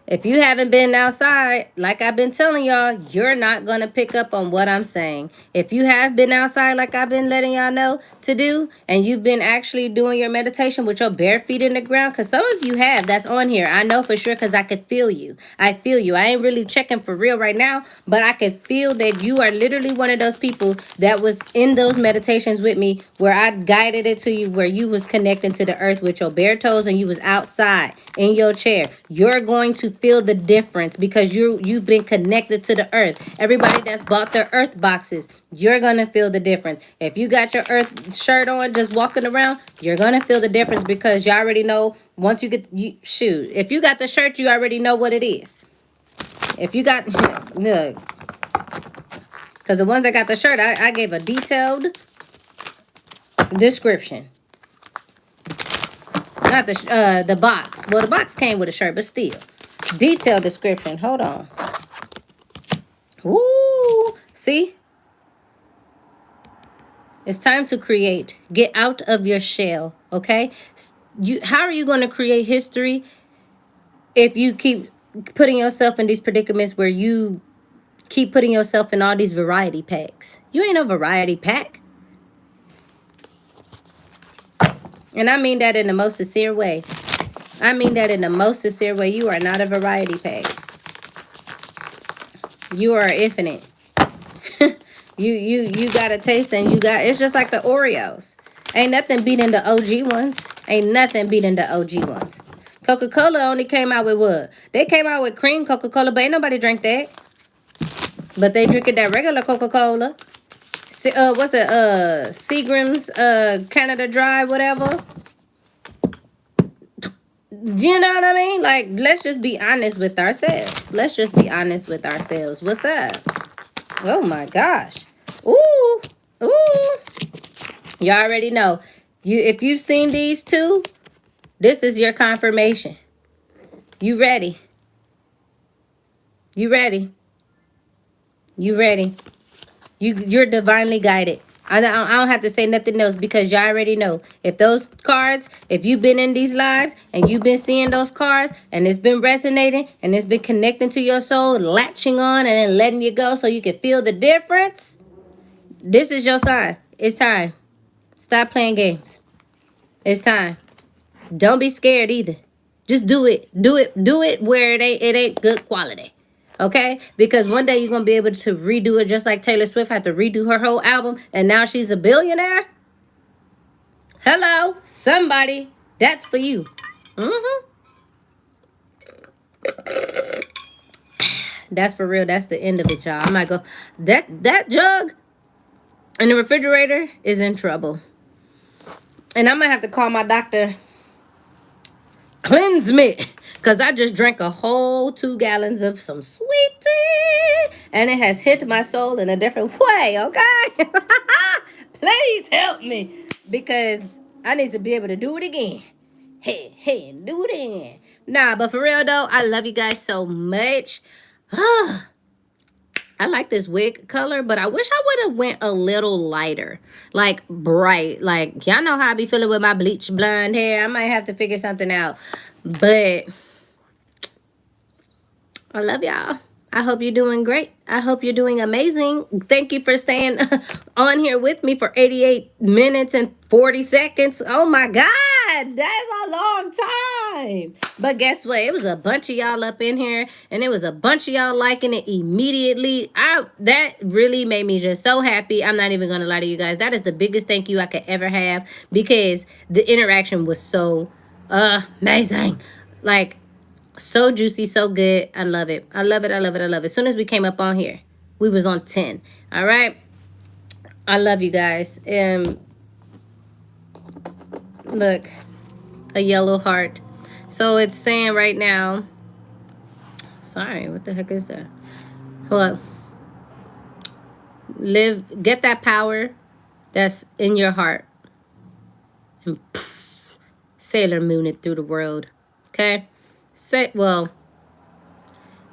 If you haven't been outside, like I've been telling y'all, you're not going to pick up on what I'm saying. If you have been outside, like I've been letting y'all know to do, and you've been actually doing your meditation with your bare feet in the ground, because some of you have, that's on here. I know for sure because I could feel you. I feel you. I ain't really checking for real right now, but I could feel that you are literally one of those people that was in those meditations with me where I guided it to you, where you was connecting to the earth with your bare toes and you was outside in your chair. You're going to feel the difference because you've been connected to the earth. Everybody that's bought their earth boxes, you're gonna feel the difference. If you got your earth shirt on just walking around, you're gonna feel the difference because you already know once you get you shoot. If you got the shirt, you already know what it is. If you got look, because the ones that got the shirt, I gave a detailed description. Not the box. Well, the box came with a shirt, but still. Detailed description. Hold on. Ooh. See? It's time to create. Get out of your shell, okay? How are you going to create history if you keep putting yourself in these predicaments where you keep putting yourself in all these variety packs? You ain't a variety pack. And I mean that in the most sincere way. I mean that in the most sincere way. You are not a variety pack. You are infinite. You got a taste and it's just like the Oreos. Ain't nothing beating the OG ones. Ain't nothing beating the OG ones. Coca-Cola only came out with what? They came out with cream Coca-Cola, but ain't nobody drank that. But they drinking that regular Coca-Cola. What's it? Seagram's Canada Dry, whatever. You know what I mean? Like, let's just be honest with ourselves. Let's just be honest with ourselves. What's up? Oh my gosh. Ooh. Ooh. You already know. If you've seen these two, this is your confirmation. You ready? You ready? You ready? You're divinely guided. I don't have to say nothing else because you already know. If those cards, if you've been in these lives and you've been seeing those cards and it's been resonating and it's been connecting to your soul, latching on and then letting you go so you can feel the difference, this is your sign. It's time. Stop playing games. It's time. Don't be scared either. Just do it. Do it where it ain't good quality. Okay? Because one day you're gonna be able to redo it just like Taylor Swift had to redo her whole album and now she's a billionaire. Hello, somebody. That's for you. Mm-hmm. That's for real. That's the end of it, y'all. I might go. That jug in the refrigerator is in trouble. And I'm gonna have to call my doctor. Cleanse me. Because I just drank a whole 2 gallons of some sweet tea. And it has hit my soul in a different way, okay? Please help me. Because I need to be able to do it again. Hey, do it again. Nah, but for real though, I love you guys so much. I like this wig color, but I wish I would have went a little lighter. Like bright. Like, y'all know how I be feeling with my bleach blonde hair. I might have to figure something out. But I love y'all. I hope you're doing great. I hope you're doing amazing. Thank you for staying on here with me for 88 minutes and 40 seconds. Oh my God, that's a long time. But guess what? It was a bunch of y'all up in here and it was a bunch of y'all liking it immediately. That really made me just so happy. I'm not even going to lie to you guys. That is the biggest thank you I could ever have because the interaction was so amazing. Like, so juicy, so good. I love it. I love it. I love it. I love it. As soon as we came up on here, we was on 10. All right. I love you guys. Look, a yellow heart. So it's saying right now. Sorry, what the heck is that? Hello. Get that power that's in your heart. And Sailor Moon it through the world. Okay? Well,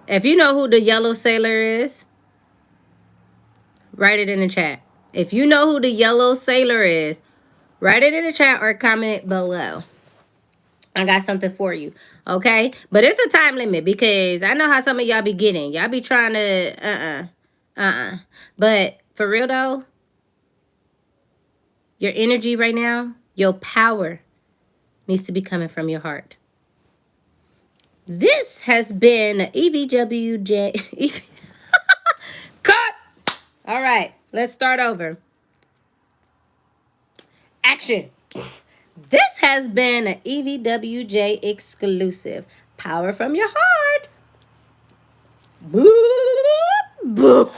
if you know who the yellow sailor is, write it in the chat. If you know who the yellow sailor is, write it in the chat or comment it below. I got something for you. Okay? But it's a time limit because I know how some of y'all be getting. Y'all be trying to, But for real though, your energy right now, your power needs to be coming from your heart. This has been EVWJ. Cut! All right, let's start over. Action. This has been an EVWJ exclusive. Power from your heart. Boo, boo.